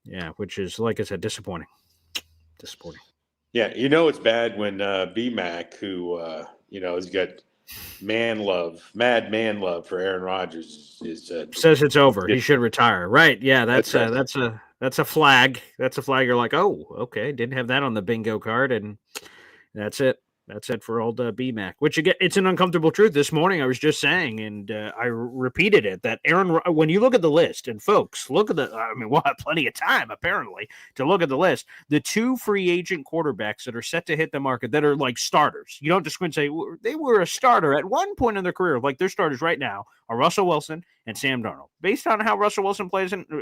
Yeah, which is, like I said, disappointing. Yeah, it's bad when B-Mac, who has got mad man love for Aaron Rodgers, is says it's over. He should retire. Right? Yeah, that's That's a flag. That's a flag. You're like, oh, okay, didn't have that on the bingo card, and that's it. That's it for old BMAC. Which again, it's an uncomfortable truth. This morning, I was just saying, and I repeated it that Aaron. When you look at the list, and folks, look at the. I mean, we'll have plenty of time apparently to look at the list. The 2 free agent quarterbacks that are set to hit the market that are like starters. You don't just go and say they were a starter at one point in their career. Like they're starters right now are Russell Wilson and Sam Darnold. Based on how Russell Wilson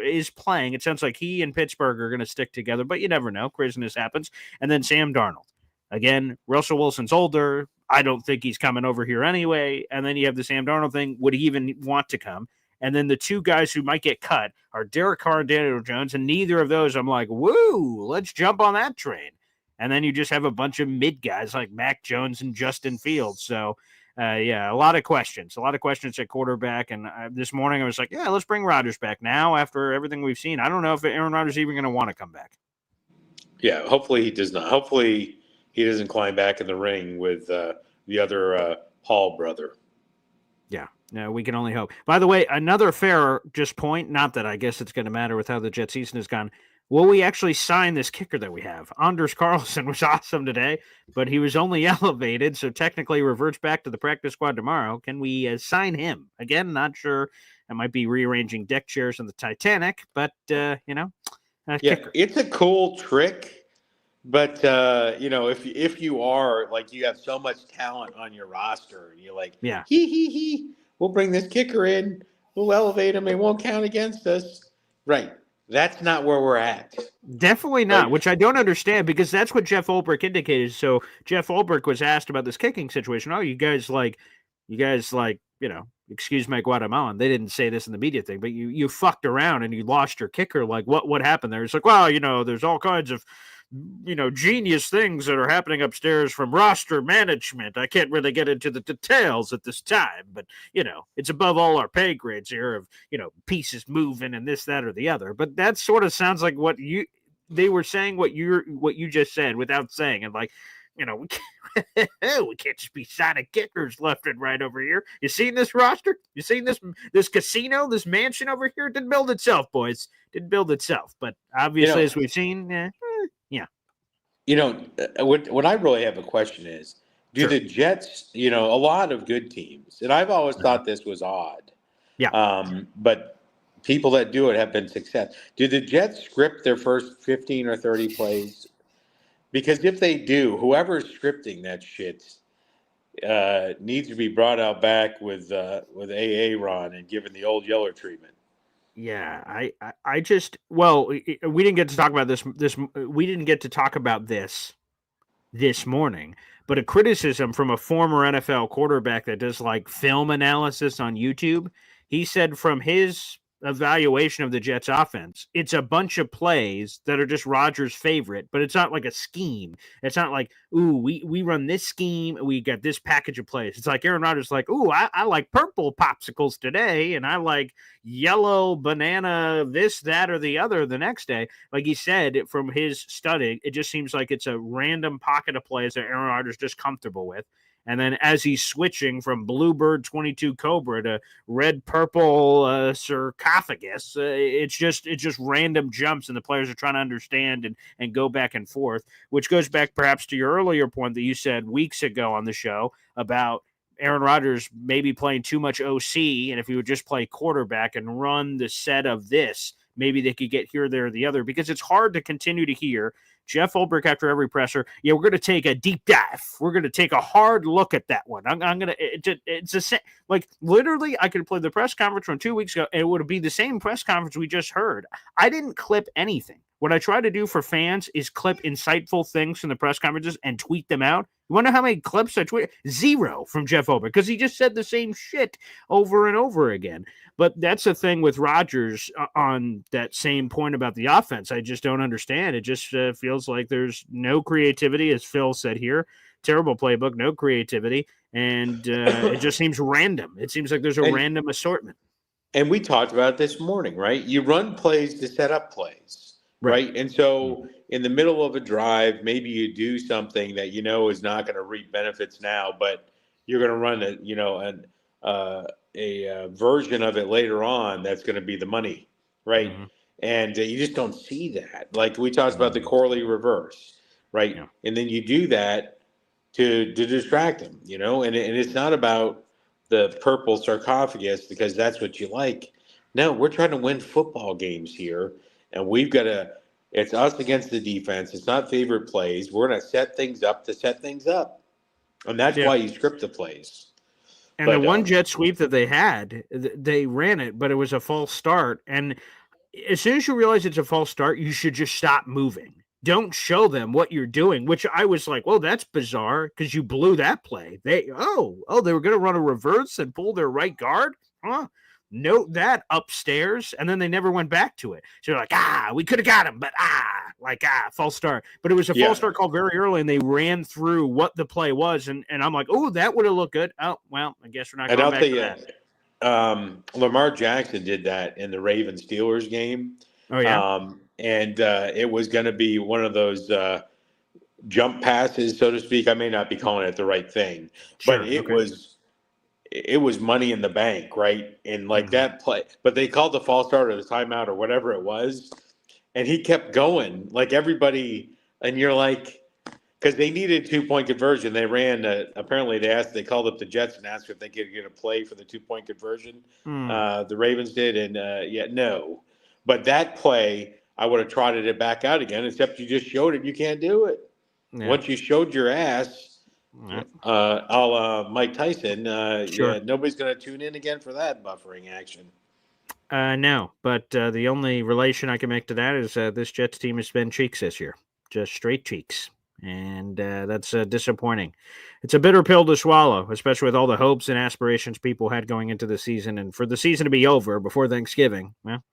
is playing, it sounds like he and Pittsburgh are going to stick together. But you never know. Craziness happens. And then Sam Darnold. Again, Russell Wilson's older. I don't think he's coming over here anyway. And then you have the Sam Darnold thing. Would he even want to come? And then the 2 guys who might get cut are Derek Carr and Daniel Jones. And neither of those, I'm like, woo, let's jump on that train. And then you just have a bunch of mid guys like Mac Jones and Justin Fields. So, yeah, a lot of questions. A lot of questions at quarterback. And this morning I was like, yeah, let's bring Rodgers back now after everything we've seen. I don't know if Aaron Rodgers is even going to want to come back. Yeah, hopefully he does not. Hopefully he doesn't climb back in the ring with the other Hall brother. Yeah, no, we can only hope. By the way, another fair just point, not that I guess it's going to matter with how the Jet season has gone. Will we actually sign this kicker that we have? Anders Carlson was awesome today, but he was only elevated, so technically reverts back to the practice squad tomorrow. Can we sign him? Again, not sure. I might be rearranging deck chairs in the Titanic, but, yeah, kicker. It's a cool trick. But if you are like you have so much talent on your roster, and you're like, yeah, we'll bring this kicker in, we'll elevate him, it won't count against us. Right. That's not where we're at. Definitely not, which I don't understand because that's what Jeff Ulbrich indicated. So Jeff Ulbrich was asked about this kicking situation. Oh, you guys excuse my Guatemalan. They didn't say this in the media thing, but you fucked around and you lost your kicker. Like what happened there? It's like, well, there's all kinds of genius things that are happening upstairs from roster management. I can't really get into the details at this time, but it's above all our pay grades here of pieces moving and this, that, or the other. But that sort of sounds like they were saying what you just said without saying it. Like, we can't just be signing kickers left and right over here. You seen this roster? You seen this casino, this mansion over here? It didn't build itself, boys. Didn't build itself. But obviously, as we've seen, yeah. What I really have a question is, do the Jets, a lot of good teams, and I've always thought this was odd. Yeah. But people that do it have been success. Do the Jets script their first 15 or 30 plays? Because if they do, whoever's scripting that shit needs to be brought out back with AA Ron and given the old Yeller treatment. Yeah, I just we didn't get to talk about this. We didn't get to talk about this morning, but a criticism from a former NFL quarterback that does like film analysis on YouTube. He said from his evaluation of the Jets offense, it's a bunch of plays that are just Rodgers' favorite, but it's not like a scheme. It's not like, ooh, we run this scheme, we got this package of plays. It's like Aaron Rodgers like, ooh, I like purple popsicles today, and I like yellow banana, this, that, or the other the next day. Like he said, from his study, it just seems like it's a random pocket of plays that Aaron Rodgers just comfortable with. And then as he's switching from Bluebird 22 Cobra to red purple sarcophagus, it's just random jumps, and the players are trying to understand and go back and forth, which goes back perhaps to your earlier point that you said weeks ago on the show about Aaron Rodgers maybe playing too much OC, and if he would just play quarterback and run the set of this, maybe they could get here, there, or the other, because it's hard to continue to hear Jeff Ulbrich after every presser. Yeah, we're going to take a deep dive. We're going to take a hard look at that one. I'm going to, it's like literally I could play the press conference from 2 weeks ago and it would be the same press conference we just heard. I didn't clip anything. What I try to do for fans is clip insightful things from the press conferences and tweet them out. You want to know how many clips I tweeted? 0 from Jeff Ulbrich because he just said the same shit over and over again. But that's the thing with Rodgers on that same point about the offense. I just don't understand. It just feels like there's no creativity, as Phil said here. Terrible playbook, no creativity, and it just seems random. It seems like there's a random assortment. And we talked about it this morning, right? You run plays to set up plays, right? And so in the middle of a drive, maybe you do something that is not going to reap benefits now, but you're going to run a version of it later on that's going to be the money, right? And you just don't see that. Like we talked about the Corley reverse, right? Yeah. And then you do that to distract them, and it's not about the purple sarcophagus because that's what you like. No, we're trying to win football games here, and we've got to. It's us against the defense. It's not favorite plays. We're going to set things up to set things up, and that's why you script the plays. And the one jet sweep that they had, they ran it, but it was a false start. And as soon as you realize it's a false start, you should just stop moving. Don't show them what you're doing, which I was like, well, that's bizarre because you blew that play. They were going to run a reverse and pull their right guard? Huh? Note that upstairs, and then they never went back to it. So they're like, we could have got him, but false start. But it was a false start called very early, and they ran through what the play was, and I'm like, oh, that would have looked good. Oh, well, I guess we're not going back to that. Lamar Jackson did that in the Ravens-Steelers game. Oh, yeah? And it was going to be one of those jump passes, so to speak. I may not be calling it the right thing, but it was money in the bank, right? And like that play, but they called the false start or the timeout or whatever it was, and he kept going like everybody. And you're like, because they needed 2-point conversion, they ran. Apparently, they called up the Jets and asked if they could get a play for the 2-point conversion. The Ravens did, and no. But that play, I would have trotted it back out again. Except you just showed it, you can't do it. Yeah. Once you showed your ass. Mike Tyson. Nobody's going to tune in again for that buffering action. No, but the only relation I can make to that is this Jets team has been cheeks this year, just straight cheeks, and that's disappointing. It's a bitter pill to swallow, especially with all the hopes and aspirations people had going into the season, and for the season to be over before Thanksgiving. Well,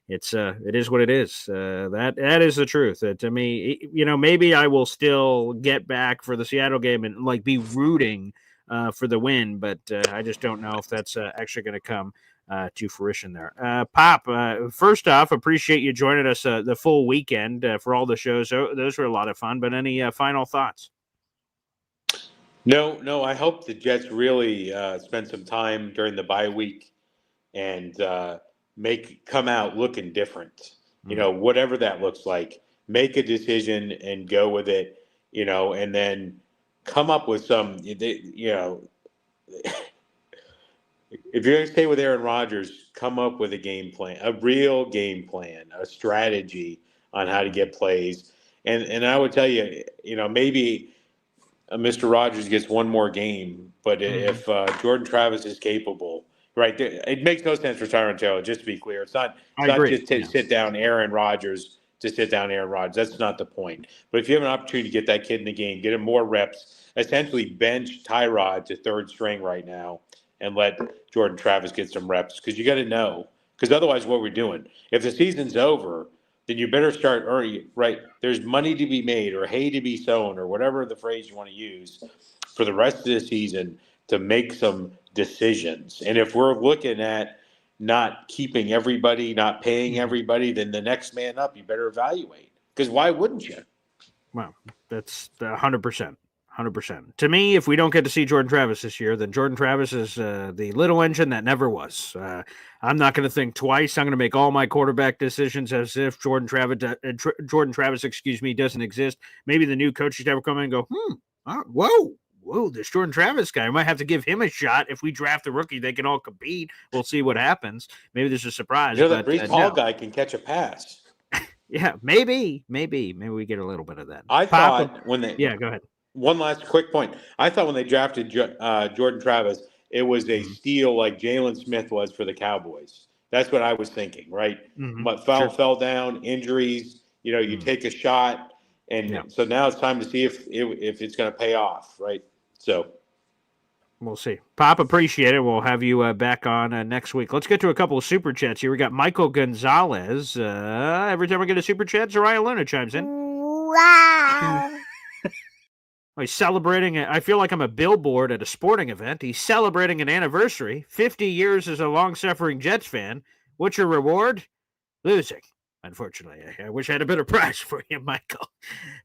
it is what it is. That is the truth. To me, maybe I will still get back for the Seattle game and like be rooting for the win, but I just don't know if that's actually going to come to fruition there. Pop, first off, appreciate you joining us the full weekend for all the shows. Those were a lot of fun, but any final thoughts? No. I hope the Jets really spend some time during the bye week and come out looking different, whatever that looks like. Make a decision and go with it, and then come up with some, if you're going to stay with Aaron Rodgers, come up with a game plan, a real game plan, a strategy on how to get plays. And I would tell you, maybe Mr. Rodgers gets one more game, but if Jordan Travis is capable. Right. It makes no sense for Tyron Taylor, just to be clear. It's not just to sit down Aaron Rodgers to sit down Aaron Rodgers. That's not the point. But if you have an opportunity to get that kid in the game, get him more reps, essentially bench Tyrod to third string right now and let Jordan Travis get some reps because you got to know. Because otherwise, what we're doing, if the season's over, then you better start early. Right. There's money to be made or hay to be sown or whatever the phrase you want to use for the rest of the season to make some decisions. And if we're looking at not keeping everybody, not paying everybody, then the next man up, you better evaluate. Because why wouldn't you? Well, that's 100%. 100%. To me, if we don't get to see Jordan Travis this year, then Jordan Travis is the little engine that never was. I'm not going to think twice. I'm going to make all my quarterback decisions as if Jordan Travis, doesn't exist. Maybe the new coaches ever come in and go, whoa, this Jordan Travis guy, I might have to give him a shot. If we draft a rookie, they can all compete. We'll see what happens. Maybe there's a surprise. That Breece Hall guy can catch a pass. Yeah, maybe we get a little bit of that. I thought when they go ahead. One last quick point. I thought when they drafted Jordan Travis, it was a steal like Jalen Smith was for the Cowboys. That's what I was thinking, right? But fell down, injuries. You take a shot, and so now it's time to see if it's going to pay off, right? So we'll see. Pop, appreciate it. We'll have you back on next week. Let's get to a couple of super chats here. We got Michael Gonzalez. Every time we get a super chat, Zariah Luna chimes in. Wow. He's celebrating. I feel like I'm a billboard at a sporting event. He's celebrating an anniversary. 50 years as a long-suffering Jets fan. What's your reward? Losing. Unfortunately, I wish I had a better prize for you, Michael.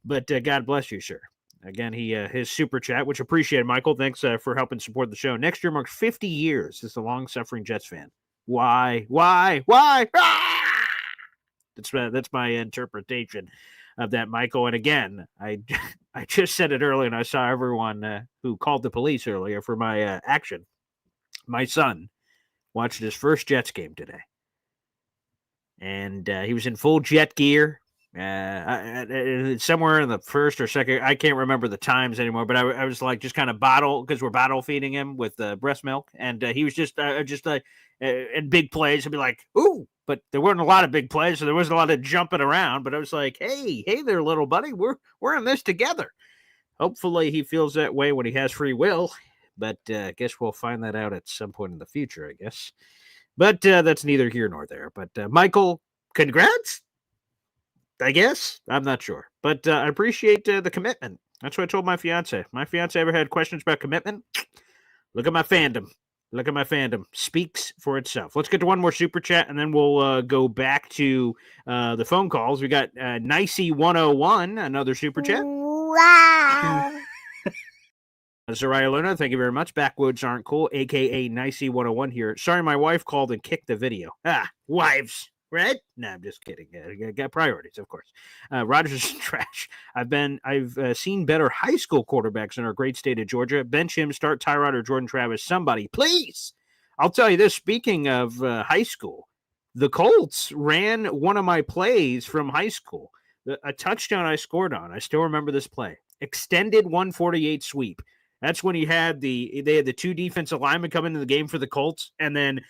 But God bless you, sir. Again, his super chat, which appreciated, Michael. Thanks for helping support the show. Next year marks 50 years as a long-suffering Jets fan. Why? Ah! That's my interpretation of that, Michael. And again, I just said it earlier, and I saw everyone who called the police earlier for my action. My son watched his first Jets game today, and he was in full Jet gear. Somewhere in the first or second, I can't remember the times anymore, but I was like just kind of because we're bottle feeding him with breast milk, and he was just in big plays. I'd be like, ooh, but there weren't a lot of big plays, so there wasn't a lot of jumping around. But I was like, hey there, little buddy, we're in this together. Hopefully, he feels that way when he has free will, but I guess we'll find that out at some point in the future, I guess. But that's neither here nor there. But Michael, congrats. I guess. I'm not sure. But I appreciate the commitment. That's what I told my fiance. My fiance ever had questions about commitment? Look at my fandom. Look at my fandom. Speaks for itself. Let's get to one more super chat, and then we'll go back to the phone calls. We got Nicey101, another super chat. Wow. Zariah Luna, thank you very much. Backwoods Aren't Cool, a.k.a. Nicey101 here. Sorry, my wife called and kicked the video. Wives. Right? No, I'm just kidding. Got priorities, of course. Rodgers is trash. I've seen better high school quarterbacks in our great state of Georgia. Bench him, start Tyrod or Jordan Travis. Somebody, please. I'll tell you this. Speaking of high school, the Colts ran one of my plays from high school. A touchdown I scored on. I still remember this play. Extended 148 sweep. That's when they had the two defensive linemen come into the game for the Colts, and then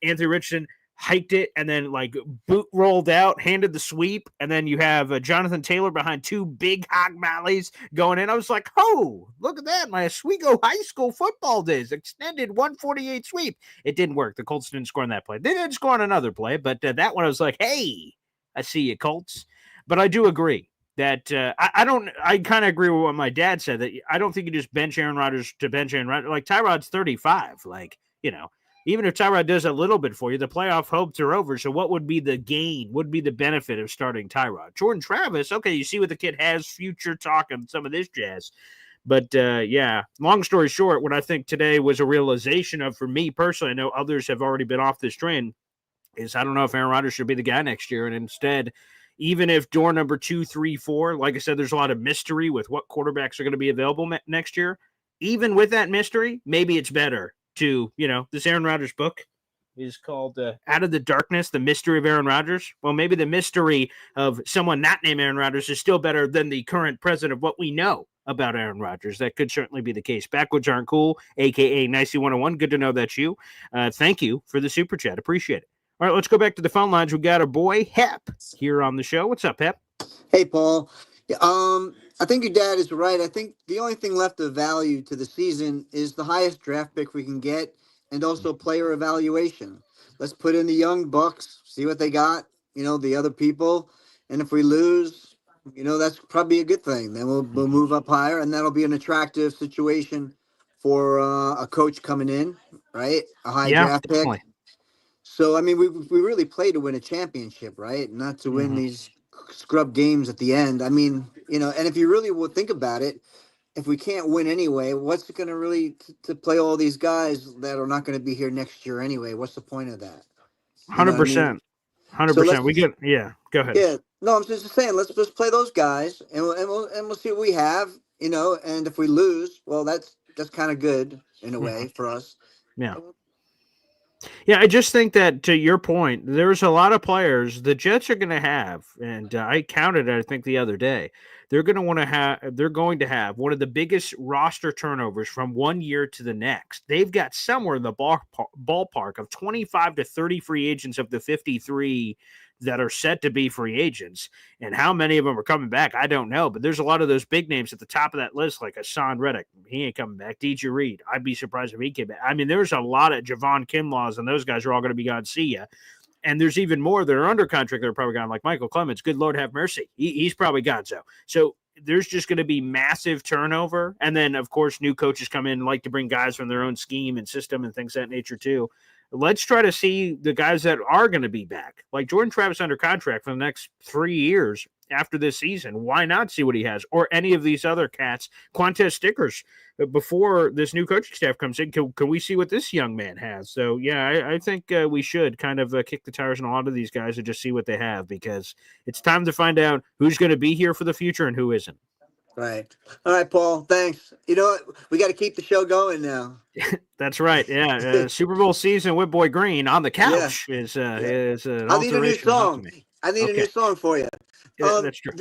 Anthony Richardson hiked it and then like boot rolled out, handed the sweep, and then you have Jonathan Taylor behind two big hog mollies going in. I was like, oh, look at that. My Oswego high school football days. Extended 148 sweep. It didn't work. The Colts didn't score on that play. They didn't score on another play, but that one I was like, hey, I see you, Colts. But I do agree that I kind of agree with what my dad said, that I don't think you just bench Aaron Rodgers to bench Aaron Rodgers. Like Tyrod's 35. Like, even if Tyrod does a little bit for you, the playoff hopes are over. So what would be the gain? Would be the benefit of starting Tyrod? Jordan Travis, okay, you see what the kid has, future talk and some of this jazz. But yeah, long story short, what I think today was a realization of, for me personally, I know others have already been off this train, is I don't know if Aaron Rodgers should be the guy next year. And instead, even if door number 2, 3, 4, like I said, there's a lot of mystery with what quarterbacks are going to be available next year. Even with that mystery, maybe it's better to, this Aaron Rodgers book is called Out of the Darkness, The Mystery of Aaron Rodgers. Well, maybe the mystery of someone not named Aaron Rodgers is still better than the current present of what we know about Aaron Rodgers. That could certainly be the case. Backwoods Aren't Cool, a.k.a. Nicey101. Good to know that's you. Thank you for the super chat. Appreciate it. All right, let's go back to the phone lines. We got our boy, Hep, here on the show. What's up, Hep? Hey, Paul. I think your dad is right. I think the only thing left of value to the season is the highest draft pick we can get, and also player evaluation. Let's put in the young bucks, see what they got, the other people. And if we lose, that's probably a good thing. Then we'll move up higher, and that'll be an attractive situation for a coach coming in, right? A high draft definitely. pick. So, I mean, we really play to win a championship, right? Not to win these scrub games at the end. I mean, and if you really will think about it, if we can't win anyway, what's it going to really to play all these guys that are not going to be here next year anyway? What's the point of that? 100%. 100%. Go ahead. Yeah, no, I'm just saying, let's just play those guys, and we'll see what we have, and if we lose, well, that's kind of good in a way for us. Yeah. Yeah, I just think that, to your point, there's a lot of players the Jets are going to have, and I counted it, I think, the other day. They're going to have one of the biggest roster turnovers from one year to the next. They've got somewhere in the ballpark of 25 to 30 free agents of the 53 that are set to be free agents. And how many of them are coming back, I don't know. But there's a lot of those big names at the top of that list, like Hassan Reddick. He ain't coming back. DJ Reed, I'd be surprised if he came back. I mean, there's a lot of Javon Kinlaws, and those guys are all going to be gone. See ya. And there's even more that are under contract that are probably gone, like Michael Clemens. Good Lord have mercy. He's probably gone. So there's just going to be massive turnover. And then, of course, new coaches come in and like to bring guys from their own scheme and system and things of that nature, too. Let's try to see the guys that are going to be back. Like Jordan Travis under contract for the next 3 years. after this season. Why not see what he has? Or any of these other cats, Quantez Stickers, before this new coaching staff comes in. Can we see what this young man has? So, yeah, I think we should kind of kick the tires on a lot of these guys and just see what they have, because it's time to find out who's going to be here for the future and who isn't. Right. All right, Paul. Thanks. You know what? We got to keep the show going now. That's right. Yeah. Super Bowl season with Boy Green on the couch is an I need a new alteration. song. I need a new song for you. Yeah, that's true.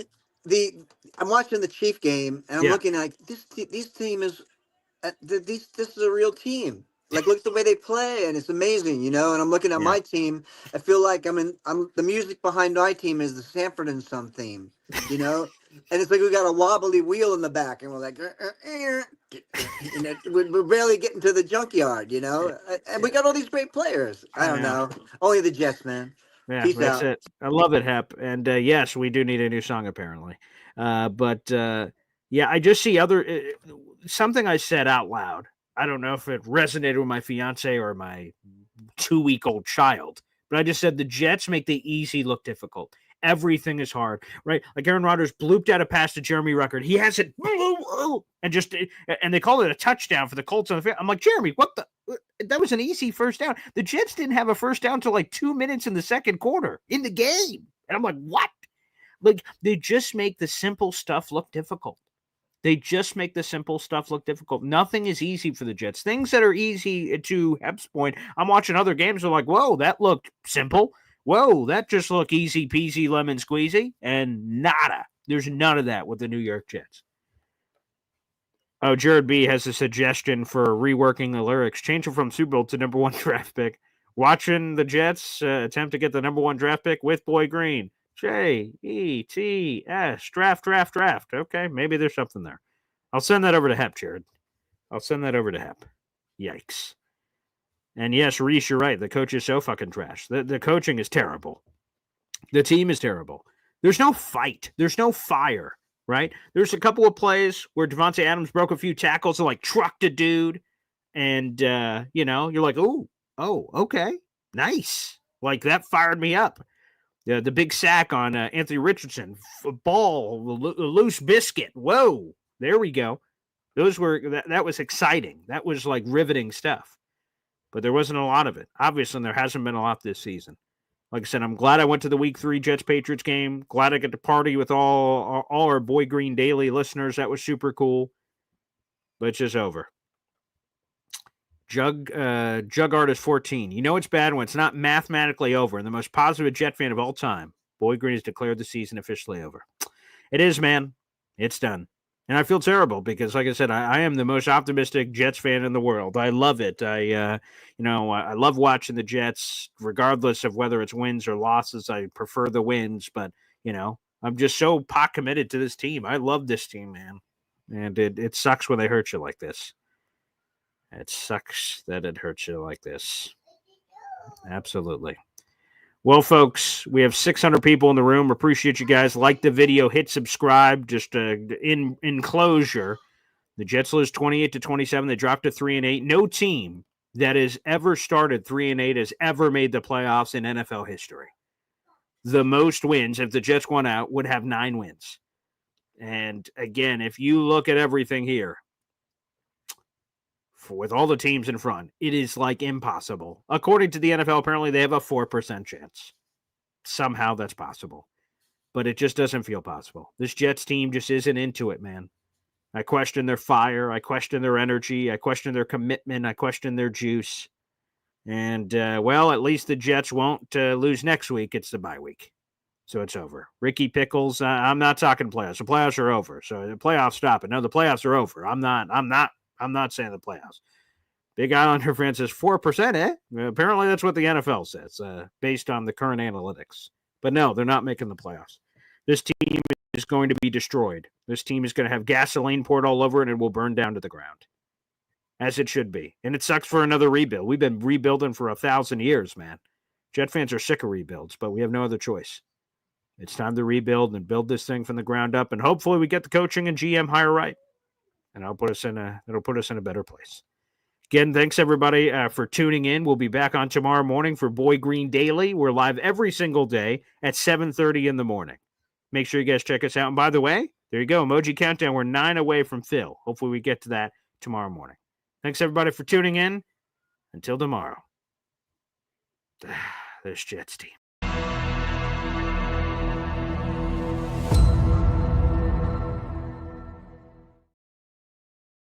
I'm watching the Chief game, and I'm looking at this team is this is a real team. Like, look at the way they play, and it's amazing, And I'm looking at my team. I feel like I'm the music behind my team is the Sanford and Son theme, And it's like we got a wobbly wheel in the back, and we're like, we're barely getting to the junkyard, And we got all these great players. I don't know. Only the Jets, man. Yeah, Peace that's out. it. I love it, Hep. And yes, we do need a new song, apparently. But I just see something I said out loud. I don't know if it resonated with my fiance or my 2-week-old child, but I just said the Jets make the easy look difficult. Everything is hard, right? Like Aaron Rodgers blooped out a pass to Jeremy Ruckert. He has it, and they call it a touchdown for the Colts on the field. I'm like, Jeremy, what the? That was an easy first down. The Jets didn't have a first down till like 2 minutes in the second quarter in the game. And I'm like, what? Like, they just make the simple stuff look difficult. Nothing is easy for the Jets. Things that are easy, to Hep's point, I'm watching other games. I'm like, whoa, that looked simple. Whoa, that just looked easy peasy lemon squeezy. And nada. There's none of that with the New York Jets. Oh, Jared B has a suggestion for reworking the lyrics. Change it from Super Bowl to number 1 draft pick. Watching the Jets attempt to get the number 1 draft pick with Boy Green. Jets, draft. Okay, maybe there's something there. I'll send that over to Hep, Jared. I'll send that over to Hep. Yikes. And yes, Reese, you're right. The coach is so fucking trash. The coaching is terrible. The team is terrible. There's no fight. There's no fire, right? There's a couple of plays where Devontae Adams broke a few tackles and like trucked a dude. And, you're like, oh, okay, nice. Like, that fired me up. The big sack on Anthony Richardson, ball, loose biscuit. Whoa, there we go. That was exciting. That was like riveting stuff. But there wasn't a lot of it. Obviously, there hasn't been a lot this season. Like I said, I'm glad I went to the Week 3 Jets-Patriots game. Glad I got to party with all our Boy Green Daily listeners. That was super cool. But it's just over. Jug Artist 14. You know it's bad when it's not mathematically over. And the most positive Jet fan of all time, Boy Green has declared the season officially over. It is, man. It's done. And I feel terrible because, like I said, I am the most optimistic Jets fan in the world. I love it. I love watching the Jets, regardless of whether it's wins or losses. I prefer the wins, but I'm just so pot committed to this team. I love this team, man. And it sucks when they hurt you like this. It sucks that it hurts you like this. Absolutely. Well, folks, we have 600 people in the room. Appreciate you guys. Like the video, hit subscribe. Just in closure, the Jets lose 28-27. They dropped to 3-8. No team that has ever started 3-8 has ever made the playoffs in NFL history. The most wins, if the Jets won out, would have 9 wins. And again, if you look at everything here, with all the teams in front, it is like impossible. According to the NFL, apparently they have a 4% chance. Somehow that's possible. But it just doesn't feel possible. This Jets team just isn't into it, man. I question their fire. I question their energy. I question their commitment. I question their juice. And, at least the Jets won't lose next week. It's the bye week. So it's over. Ricky Pickles, I'm not talking playoffs. The playoffs are over. So the playoffs stop it. No, the playoffs are over. I'm not saying the playoffs. Big Islander fan says 4%, eh? Apparently that's what the NFL says, based on the current analytics. But no, they're not making the playoffs. This team is going to be destroyed. This team is going to have gasoline poured all over it, and it will burn down to the ground. As it should be. And it sucks for another rebuild. We've been rebuilding for 1,000 years, man. Jet fans are sick of rebuilds, but we have no other choice. It's time to rebuild and build this thing from the ground up, and hopefully we get the coaching and GM hire right. And it'll put us in a better place. Again, thanks everybody for tuning in. We'll be back on tomorrow morning for Boy Green Daily. We're live every single day at 7:30 in the morning. Make sure you guys check us out. And by the way, there you go. Emoji Countdown. We're 9 away from Phil. Hopefully we get to that tomorrow morning. Thanks, everybody, for tuning in. Until tomorrow. There's Jets team.